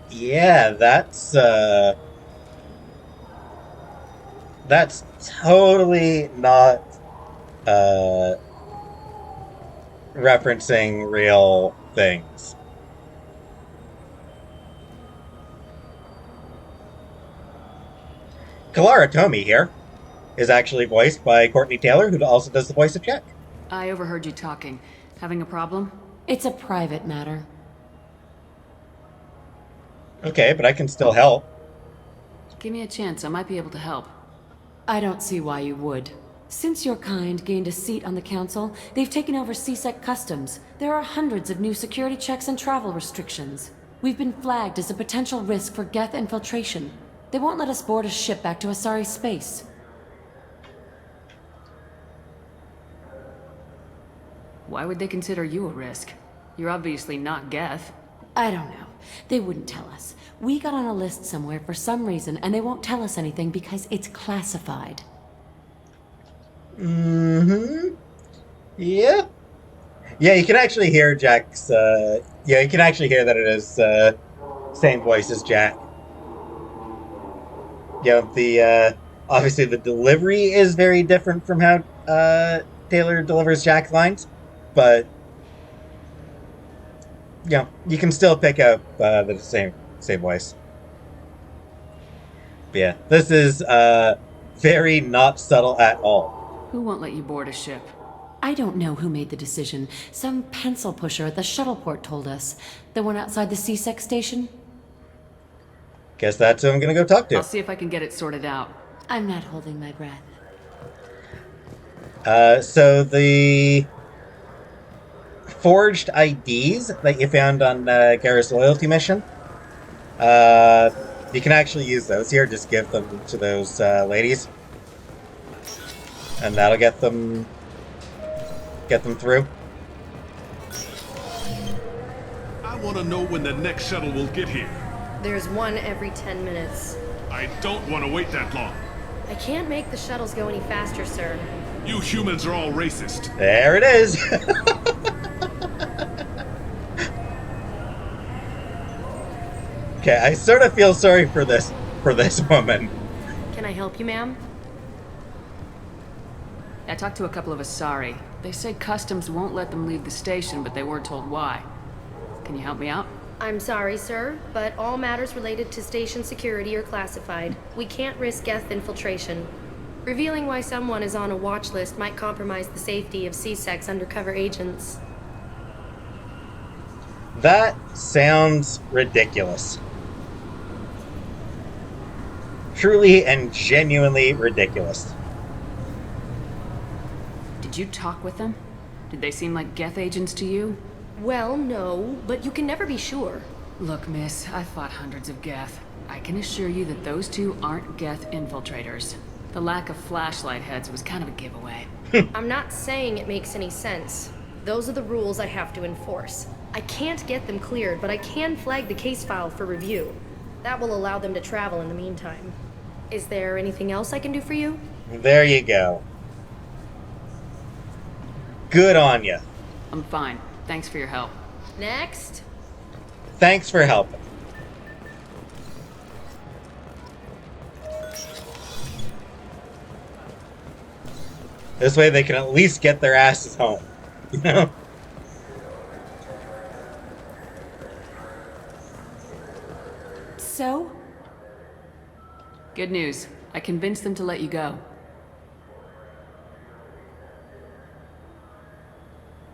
Yeah, that's totally not referencing real things. Kalara Tomy here is actually voiced by Courtney Taylor, who also does the voice of Jack. I overheard you talking. Having a problem? It's a private matter. Okay, but I can still help. Give me a chance, I might be able to help. I don't see why you would. Since your kind gained a seat on the council, they've taken over CSEC customs. There are hundreds of new security checks and travel restrictions. We've been flagged as a potential risk for Geth infiltration. They won't let us board a ship back to Asari space. Why would they consider you a risk? You're obviously not Geth. I don't know. They wouldn't tell us. We got on a list somewhere for some reason, and they won't tell us anything because it's classified. Mm-hmm. Yeah. Yeah, you can actually hear Jack's, yeah, you can actually hear that it is, same voice as Jack. You know, obviously the delivery is very different from how, Taylor delivers Jack's lines, but, you know, you can still pick up, the same voice. But yeah, this is, very not subtle at all. Who won't let you board a ship? I don't know who made the decision. Some pencil pusher at the shuttle port told us. The one outside the CSEC station? Guess that's who I'm gonna go talk to. I'll see if I can get it sorted out. I'm not holding my breath. So the forged IDs that you found on Garrus' loyalty mission, you can actually use those here. Just give them to those ladies, and that'll get them through. I want to know when the next shuttle will get here. There's one every 10 minutes. I don't want to wait that long. I can't make the shuttles go any faster, sir. You humans are all racist. There it is. Okay, I sort of feel sorry for this woman. Can I help you, ma'am? I talked to a couple of Asari. They say customs won't let them leave the station, but they weren't told why. Can you help me out? I'm sorry, sir, but all matters related to station security are classified. We can't risk Geth infiltration. Revealing why someone is on a watch list might compromise the safety of CSEC's undercover agents. That sounds ridiculous. Truly and genuinely ridiculous. Did you talk with them? Did they seem like Geth agents to you? Well, no, but you can never be sure. Look, miss, I've fought hundreds of Geth. I can assure you that those two aren't Geth infiltrators. The lack of flashlight heads was kind of a giveaway. I'm not saying it makes any sense. Those are the rules I have to enforce. I can't get them cleared, but I can flag the case file for review. That will allow them to travel in the meantime. Is there anything else I can do for you? There you go. Good on you. I'm fine. Thanks for your help. Next. Thanks for helping. This way they can at least get their asses home. You know? So? Good news. I convinced them to let you go.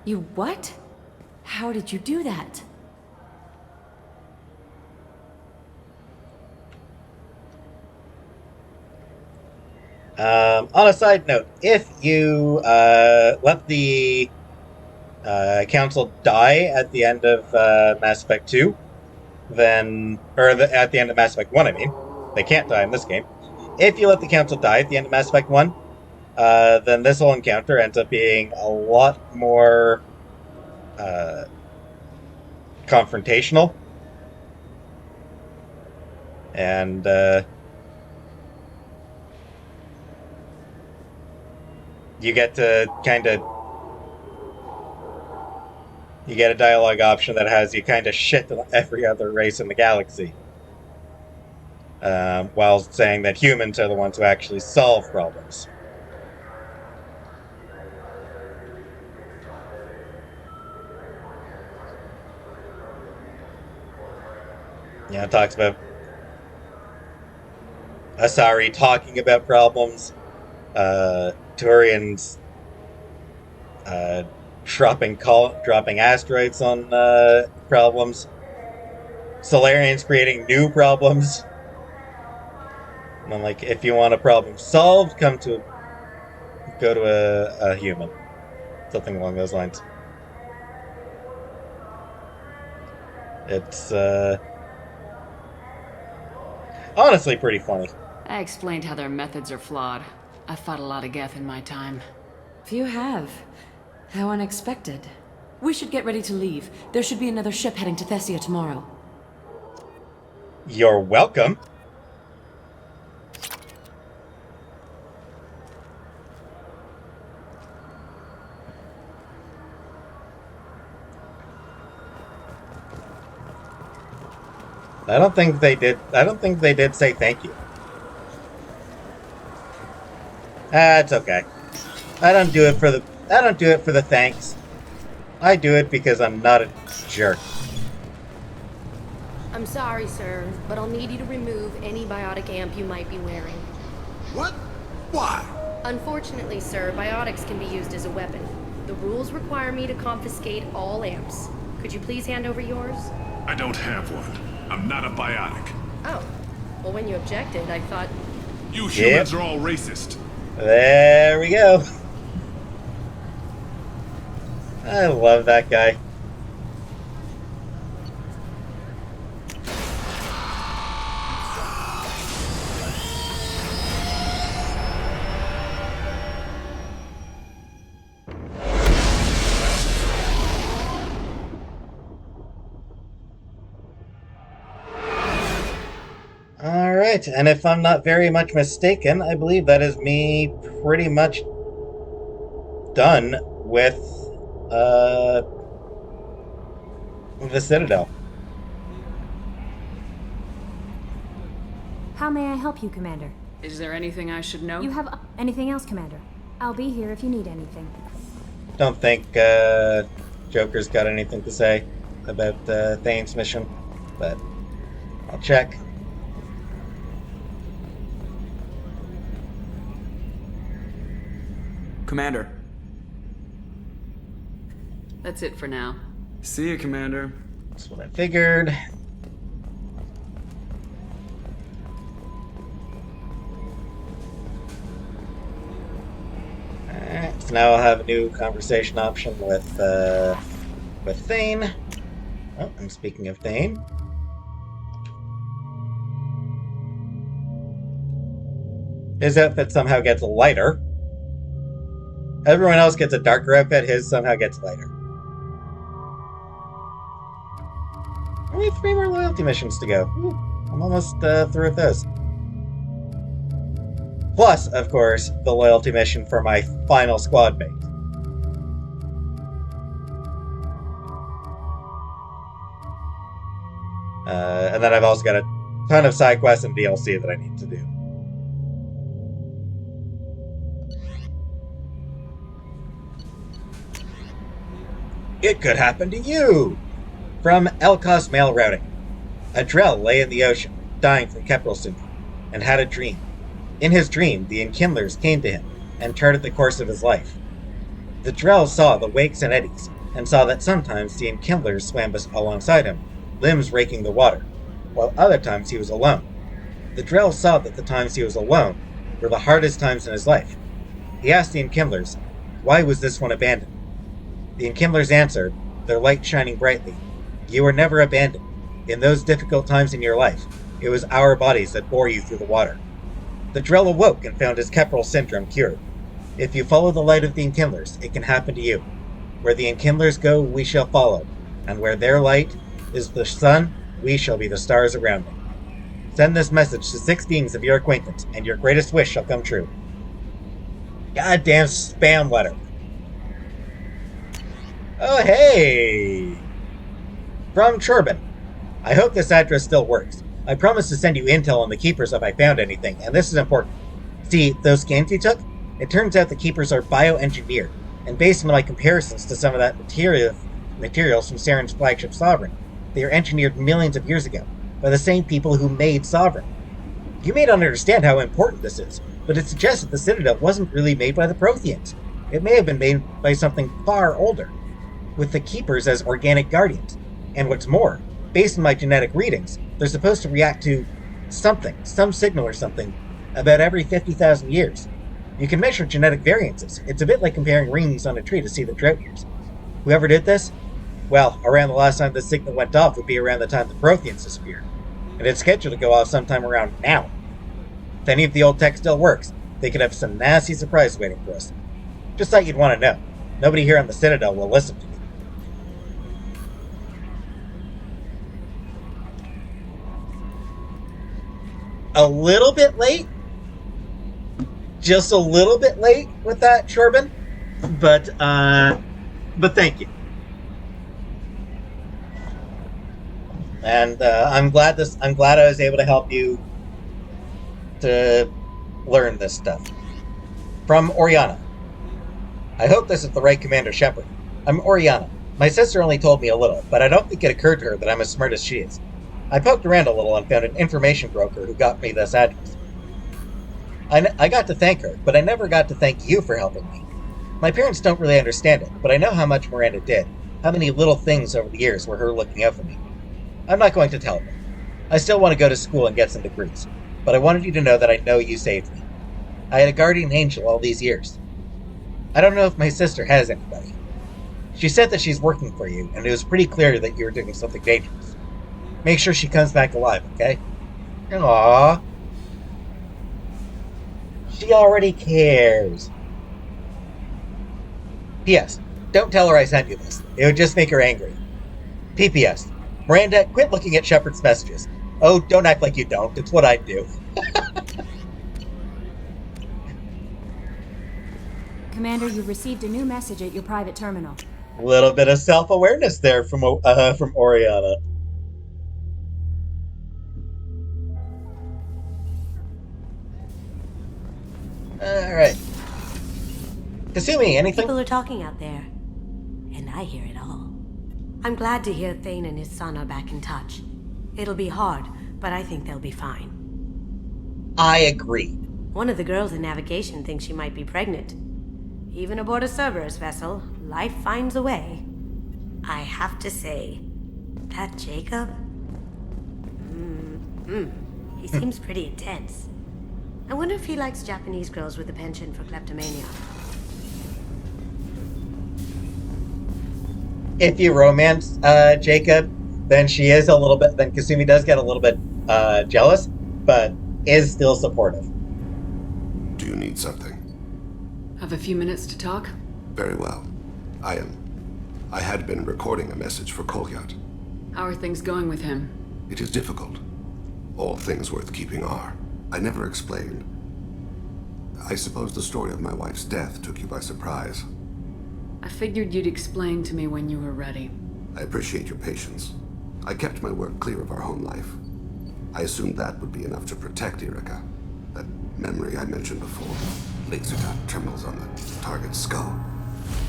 You what? How did you do that? On a side note, if you let the council die at the end of Mass Effect 2, then, at the end of Mass Effect 1, I mean, they can't die in this game. If you let the council die at the end of Mass Effect 1, then this whole encounter ends up being a lot more confrontational. And you get to you get a dialogue option that has you kind of shit on every other race in the galaxy. While saying that humans are the ones who actually solve problems. Yeah, it talks about Asari talking about problems, Turians dropping asteroids on problems. Solarians creating new problems. And I'm like, if you want a problem solved, go to a human. Something along those lines. It's honestly pretty funny. I explained how their methods are flawed. I fought a lot of Geth in my time. Few have. How unexpected. We should get ready to leave. There should be another ship heading to Thessia tomorrow. You're welcome. I don't think they did say thank you. It's okay. I don't do it for the thanks. I do it because I'm not a jerk. I'm sorry, sir, but I'll need you to remove any biotic amp you might be wearing. What? Why? Unfortunately, sir, biotics can be used as a weapon. The rules require me to confiscate all amps. Could you please hand over yours? I don't have one. I'm not a biotic. Oh. Well, when you objected, I thought... You humans are all racist. There we go. I love that guy. Alright, and if I'm not very much mistaken, I believe that is me pretty much done with the Citadel. How may I help you, Commander? Is there anything I should know? You have anything else, Commander? I'll be here if you need anything. Don't think Joker's got anything to say about Thane's mission, but I'll check. Commander. That's it for now. See you, Commander. That's what I figured. Alright, so now I'll have a new conversation option with Thane. Oh, and speaking of Thane, his outfit somehow gets lighter. Everyone else gets a darker outfit, his somehow gets lighter. Only 3 more loyalty missions to go. Ooh, I'm almost through with those. Plus, of course, the loyalty mission for my final squad mate. And then I've also got a ton of side quests and DLC that I need to do. It could happen to you! From Elkos Mail Routing. Adrel lay in the ocean, dying from Kepral syndrome, and had a dream. In his dream, the Enkindlers came to him and charted the course of his life. The Drell saw the wakes and eddies, and saw that sometimes the Enkindlers swam alongside him, limbs raking the water, while other times he was alone. The Drell saw that the times he was alone were the hardest times in his life. He asked the Enkindlers, why was this one abandoned? The Enkindlers answered, their light shining brightly, you were never abandoned. In those difficult times in your life, it was our bodies that bore you through the water. The Drell awoke and found his Kepral syndrome cured. If you follow the light of the Enkindlers, it can happen to you. Where the Enkindlers go, we shall follow, and where their light is the sun, we shall be the stars around it. Send this message to 6 beings of your acquaintance, and your greatest wish shall come true. Goddamn spam letter. Oh, hey! From Turbin. I hope this address still works. I promised to send you intel on the Keepers if I found anything, and this is important. See, those scans you took? It turns out the Keepers are bioengineered, and based on my comparisons to some of that materials from Saren's flagship Sovereign, they are engineered millions of years ago, by the same people who made Sovereign. You may not understand how important this is, but it suggests that the Citadel wasn't really made by the Protheans. It may have been made by something far older, with the Keepers as organic guardians. And what's more, based on my genetic readings, they're supposed to react to something, some signal or something, about every 50,000 years. You can measure genetic variances. It's a bit like comparing rings on a tree to see the drought years. Whoever did this, well, around the last time the signal went off would be around the time the Protheans disappeared. And it's scheduled to go off sometime around now. If any of the old tech still works, they could have some nasty surprise waiting for us. Just thought you'd want to know. Nobody here on the Citadel will listen to me. A little bit late? Just a little bit late with that, Shorbin? But thank you. And I'm glad I was able to help you to learn this stuff. From Oriana. I hope this is the right Commander Shepard. I'm Oriana. My sister only told me a little, but I don't think it occurred to her that I'm as smart as she is. I poked around a little and found an information broker who got me this address. I got to thank her, but I never got to thank you for helping me. My parents don't really understand it, but I know how much Miranda did, how many little things over the years were her looking out for me. I'm not going to tell them. I still want to go to school and get some degrees, but I wanted you to know that I know you saved me. I had a guardian angel all these years. I don't know if my sister has anybody. She said that she's working for you, and it was pretty clear that you were doing something dangerous. Make sure she comes back alive, okay? Aww. She already cares. P.S. Don't tell her I sent you this. It would just make her angry. P.P.S. Miranda, quit looking at Shepard's messages. Oh, don't act like you don't. It's what I do. Commander, you received a new message at your private terminal. A little bit of self-awareness there from Oriana. Alright. Kasumi, anything? People are talking out there, and I hear it all. I'm glad to hear Thane and his son are back in touch. It'll be hard, but I think they'll be fine. I agree. One of the girls in navigation thinks she might be pregnant. Even aboard a Cerberus vessel, life finds a way. I have to say, that Jacob? He seems pretty intense. I wonder if he likes Japanese girls with a penchant for kleptomania. If you romance Jacob, then she is a little bit. Then Kasumi does get a little bit jealous, but is still supportive. Do you need something? Have a few minutes to talk? Very well. I had been recording a message for Kolyat. How are things going with him? It is difficult. All things worth keeping are. I never explained. I suppose the story of my wife's death took you by surprise. I figured you'd explain to me when you were ready. I appreciate your patience. I kept my work clear of our home life. I assumed that would be enough to protect Erica. That memory I mentioned before. Laser dot trembles on the target's skull.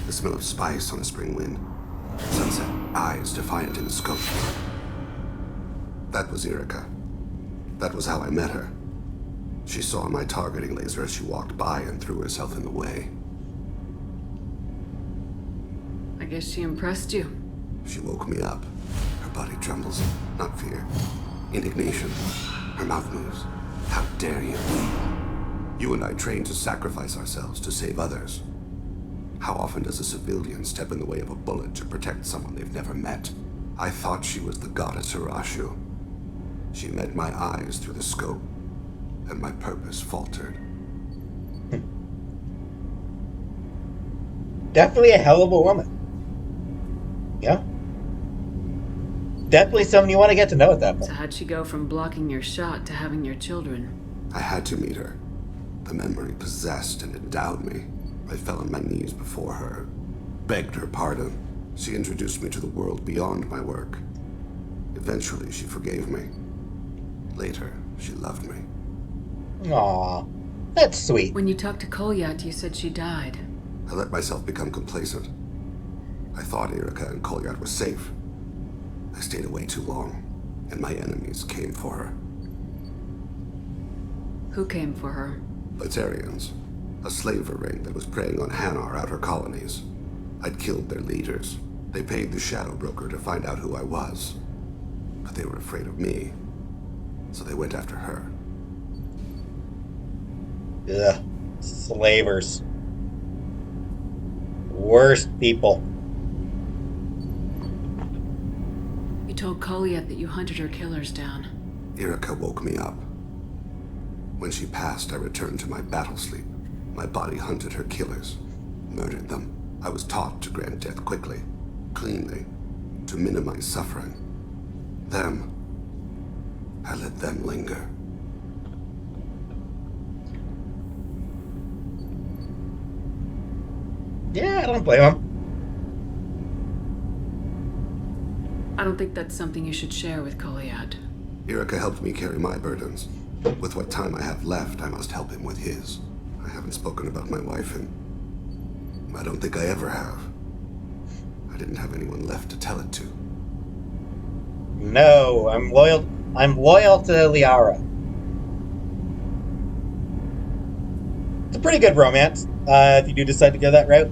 The smell of spice on a spring wind. Sunset eyes defiant in the scope. That was Erica. That was how I met her. She saw my targeting laser as she walked by and threw herself in the way. I guess she impressed you. She woke me up. Her body trembles, not fear. Indignation. Her mouth moves. How dare you? You and I trained to sacrifice ourselves to save others. How often does a civilian step in the way of a bullet to protect someone they've never met? I thought she was the goddess Hirashu. She met my eyes through the scope, and my purpose faltered. Definitely a hell of a woman. Yeah. Definitely someone you want to get to know at that point. So how'd she go from blocking your shot to having your children? I had to meet her. The memory possessed and endowed me. I fell on my knees before her, begged her pardon. She introduced me to the world beyond my work. Eventually, she forgave me. Later, she loved me. Aww, that's sweet. When you talked to Kolyat, you said she died. I let myself become complacent. I thought Erica and Kolyat were safe. I stayed away too long, and my enemies came for her. Who came for her? Letarians. A slaver ring that was preying on Hanar outer colonies. I'd killed their leaders. They paid the shadow broker to find out who I was. But they were afraid of me, so they went after her. Ugh. Slavers. Worst people. You told Koliet that you hunted her killers down. Erica woke me up. When she passed, I returned to my battle sleep. My body hunted her killers, murdered them. I was taught to grant death quickly, cleanly, to minimize suffering. Them, I let them linger. Yeah, I don't blame him. I don't think that's something you should share with Koliet. Erica helped me carry my burdens. With what time I have left, I must help him with his. I haven't spoken about my wife, and I don't think I ever have. I didn't have anyone left to tell it to. No, I'm loyal to Liara. It's a pretty good romance, if you do decide to go that route.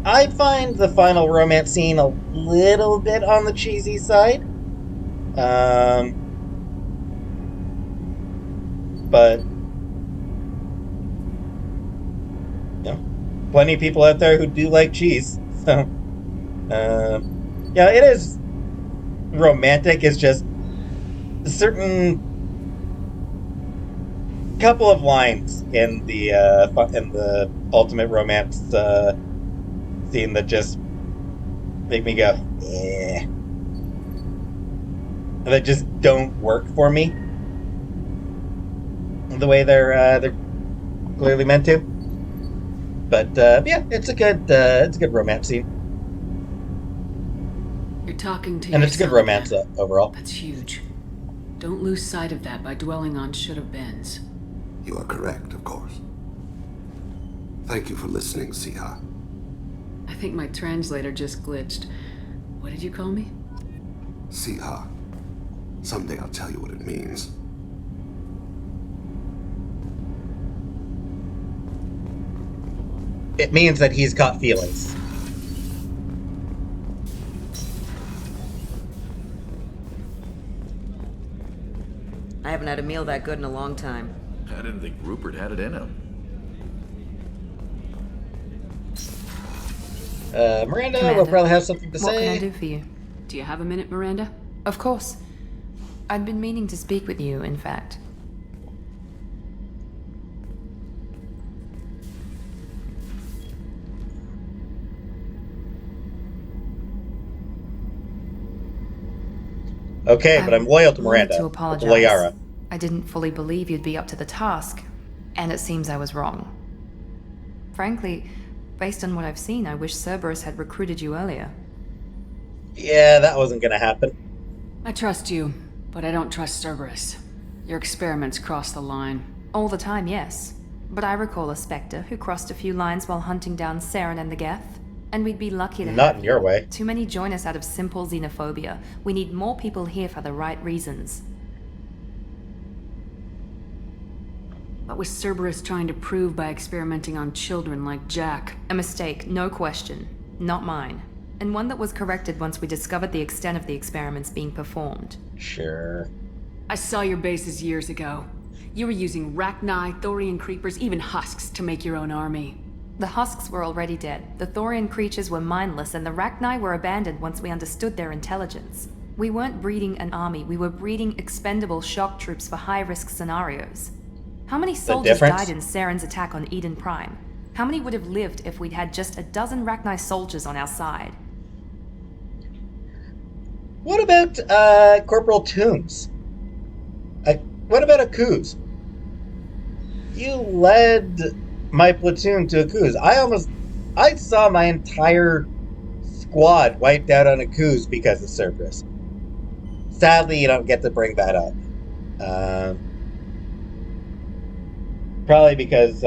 I find the final romance scene a little bit on the cheesy side. But you know, plenty of people out there who do like cheese. So yeah, it is romantic. It's just a certain couple of lines in the ultimate romance scene that just make me go, yeah. That just don't work for me the way they're clearly meant to. But yeah, it's a good romance scene. You're talking to And it's a good romance overall. That's huge. Don't lose sight of that by dwelling on should-have-beens. You are correct, of course. Thank you for listening, Siha. I think my translator just glitched. What did you call me? Siha. Someday I'll tell you what it means. It means that he's got feelings. I haven't had a meal that good in a long time. I didn't think Rupert had it in him. Miranda Commander, will probably have something to say. What can I do for you? Do you have a minute, Miranda? Of course. I'd been meaning to speak with you, in fact. Okay, but I'm loyal to I wanted Miranda. to apologize. Liara. I didn't fully believe you'd be up to the task, and it seems I was wrong. Frankly, based on what I've seen, I wish Cerberus had recruited you earlier. Yeah, that wasn't gonna happen. I trust you, but I don't trust Cerberus. Your experiments cross the line. All the time, yes. But I recall a Spectre who crossed a few lines while hunting down Saren and the Geth. And we'd be lucky to Not in your way. Too many join us out of simple xenophobia. We need more people here for the right reasons. What was Cerberus trying to prove by experimenting on children like Jack? A mistake, no question. Not mine. And one that was corrected once we discovered the extent of the experiments being performed. Sure. I saw your bases years ago. You were using Rachni, Thorian creepers, even husks to make your own army. The husks were already dead. The Thorian creatures were mindless, and the Rachni were abandoned once we understood their intelligence. We weren't breeding an army, we were breeding expendable shock troops for high-risk scenarios. How many soldiers died in Saren's attack on Eden Prime? How many would have lived if we'd had just a dozen Rachni soldiers on our side? What about Corporal Toombs? What about Akuz? You led my platoon to Akuz. I saw my entire squad wiped out on Akuz because of Cerberus. Sadly, you don't get to bring that up. Probably because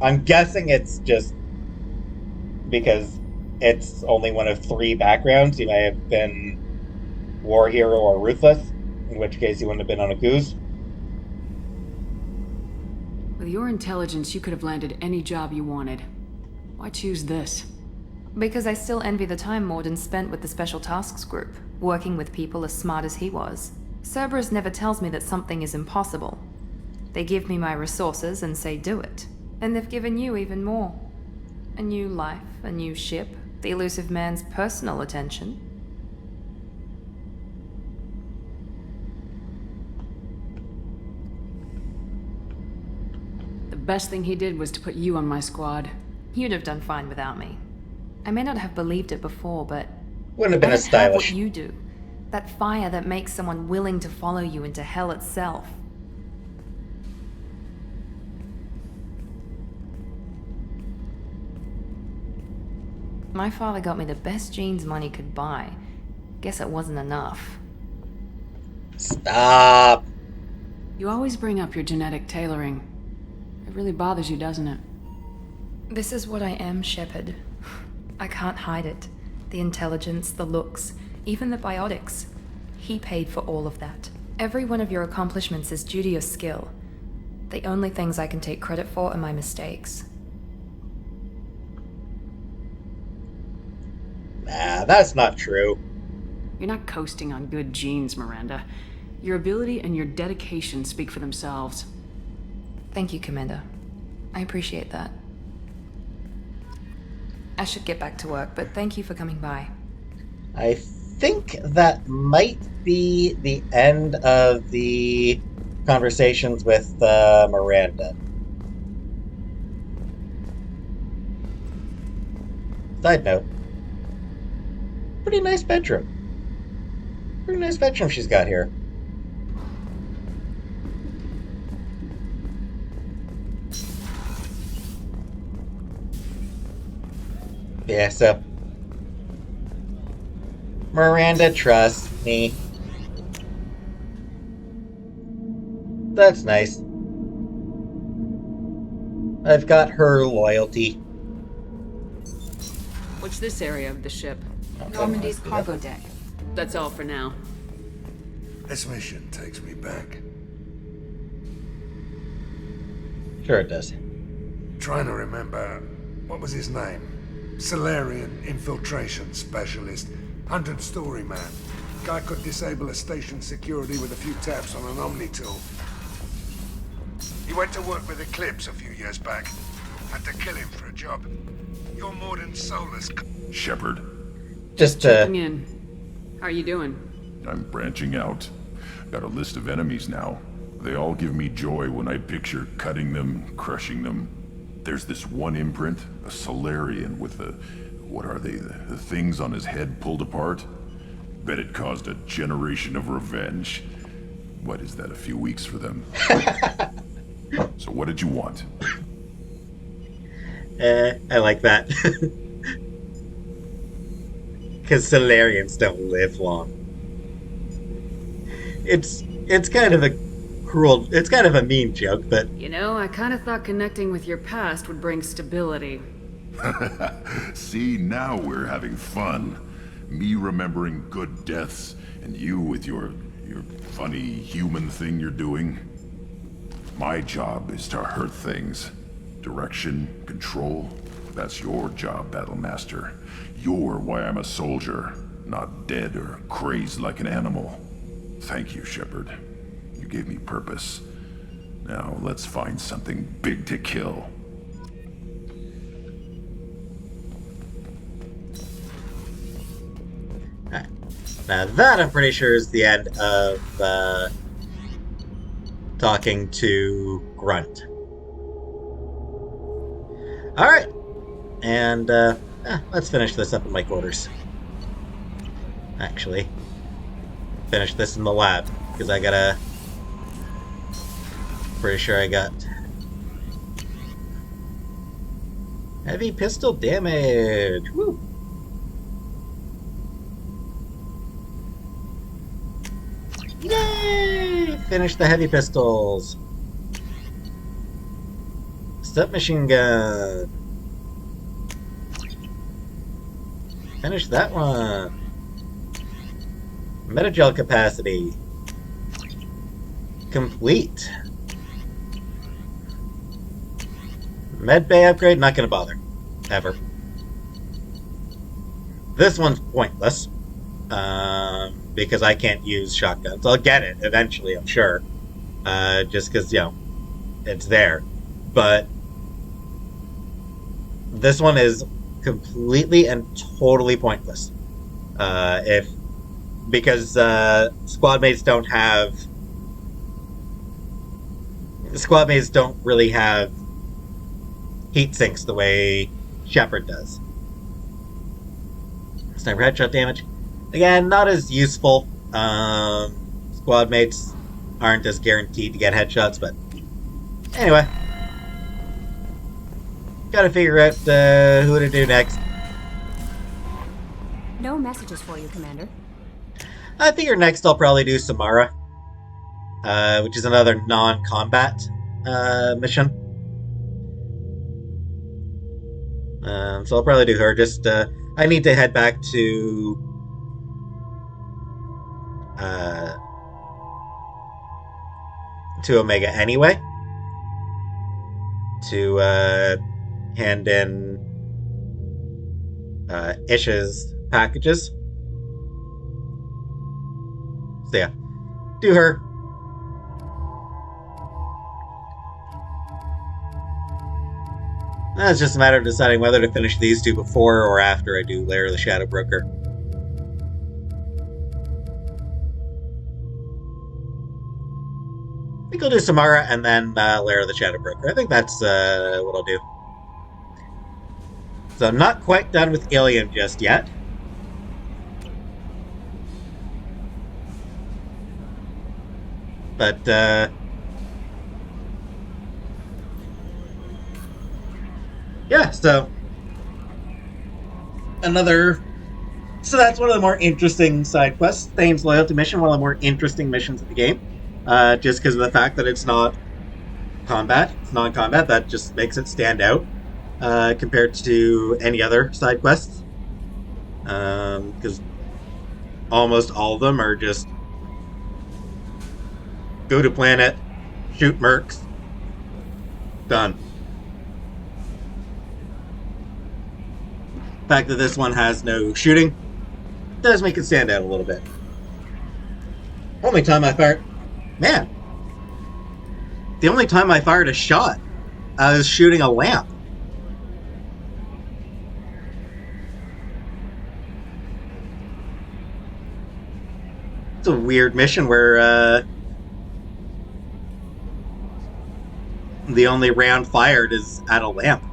I'm guessing it's just because it's only one of 3 backgrounds. You may have been War Hero or Ruthless, in which case you wouldn't have been on Akuz. With your intelligence, you could have landed any job you wanted. Why choose this? Because I still envy the time Morden spent with the Special Tasks Group, working with people as smart as he was. Cerberus never tells me that something is impossible. They give me my resources and say do it. And they've given you even more. A new life, a new ship, the elusive man's personal attention. The best thing he did was to put you on my squad. You'd have done fine without me. I may not have believed it before, but wouldn't have been I as don't have stylish. what you do. That fire that makes someone willing to follow you into hell itself. My father got me the best jeans money could buy. Guess it wasn't enough. Stop. You always bring up your genetic tailoring. It really bothers you, doesn't it? This is what I am, Shepard. I can't hide it. The intelligence, the looks, even the biotics. He paid for all of that. Every one of your accomplishments is due to your skill. The only things I can take credit for are my mistakes. Nah, that's not true. You're not coasting on good genes, Miranda. Your ability and your dedication speak for themselves. Thank you, Commander. I appreciate that. I should get back to work, but thank you for coming by. I think that might be the end of the conversations with Miranda. Side note. Pretty nice bedroom. Pretty nice bedroom she's got here. Yeah, so Miranda trusts me. That's nice. I've got her loyalty. What's this area of the ship? Normandy's cargo deck. That's all for now. This mission takes me back. Sure it does. Trying to remember, what was his name? Solarian infiltration specialist. 100-story man. Guy could disable a station security with a few taps on an Omni tool. He went to work with Eclipse a few years back. Had to kill him for a job. You're more than soulless. Shepard. Just checking in. How are you doing? I'm branching out. Got a list of enemies now. They all give me joy when I picture cutting them, crushing them. There's this one imprint, a Solarian with the... what are they? The things on his head pulled apart? Bet it caused a generation of revenge. What is that, a few weeks for them? So what did you want? I like that. Because Solarians don't live long. It's kind of a cruel, it's kind of a mean joke, but... You know, I kind of thought connecting with your past would bring stability. See, now we're having fun. Me remembering good deaths, and you with your funny human thing you're doing. My job is to hurt things. Direction, control, that's your job, Battlemaster. You're why I'm a soldier, not dead or crazed like an animal. Thank you, Shepard. You gave me purpose. Now let's find something big to kill. Now that, I'm pretty sure, is the end of talking to Grunt. Alright. And let's finish this up in my quarters. Actually, finish this in the lab, because I gotta... Pretty sure I got... heavy pistol damage! Woo! Yay! Finish the heavy pistols. Submachine gun. Finish that one. Metagel capacity. Complete. Med bay upgrade, not gonna bother. Ever. This one's pointless. Because I can't use shotguns. I'll get it eventually, I'm sure. Just because, it's there. But this one is completely and totally pointless. Because squad mates don't really have heat sinks the way Shepard does. Sniper headshot damage. Again, not as useful. Squad mates aren't as guaranteed to get headshots, but anyway. Gotta figure out who to do next. No messages for you, Commander. I figure next I'll probably do Samara, which is another non-combat mission. So I'll probably do her. Just I need to head back to Omega anyway to hand in Ish's packages. So yeah, do her. It's just a matter of deciding whether to finish these two before or after I do Lair of the Shadow Broker. I think I'll do Samara and then Lair of the Shadow Broker. I think that's what I'll do. So I'm not quite done with Ilium just yet. But yeah, so that's one of the more interesting side quests. Thane's Loyalty Mission, one of the more interesting missions of the game. Just because of the fact that it's not combat, it's non-combat, that just makes it stand out compared to any other side quests. Because almost all of them are just go to planet, shoot mercs, done. The fact that this one has no shooting does make it stand out a little bit. Only time I fired... Man! The only time I fired a shot, I was shooting a lamp. It's a weird mission where the only round fired is at a lamp.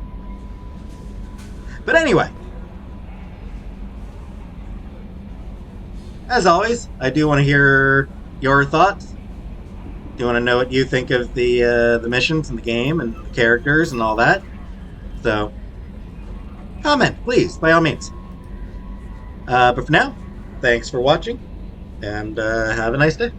But anyway, as always, I do want to hear your thoughts. Do you want to know what you think of the missions and the game and the characters and all that? So, comment, please, by all means. But for now, thanks for watching, and have a nice day.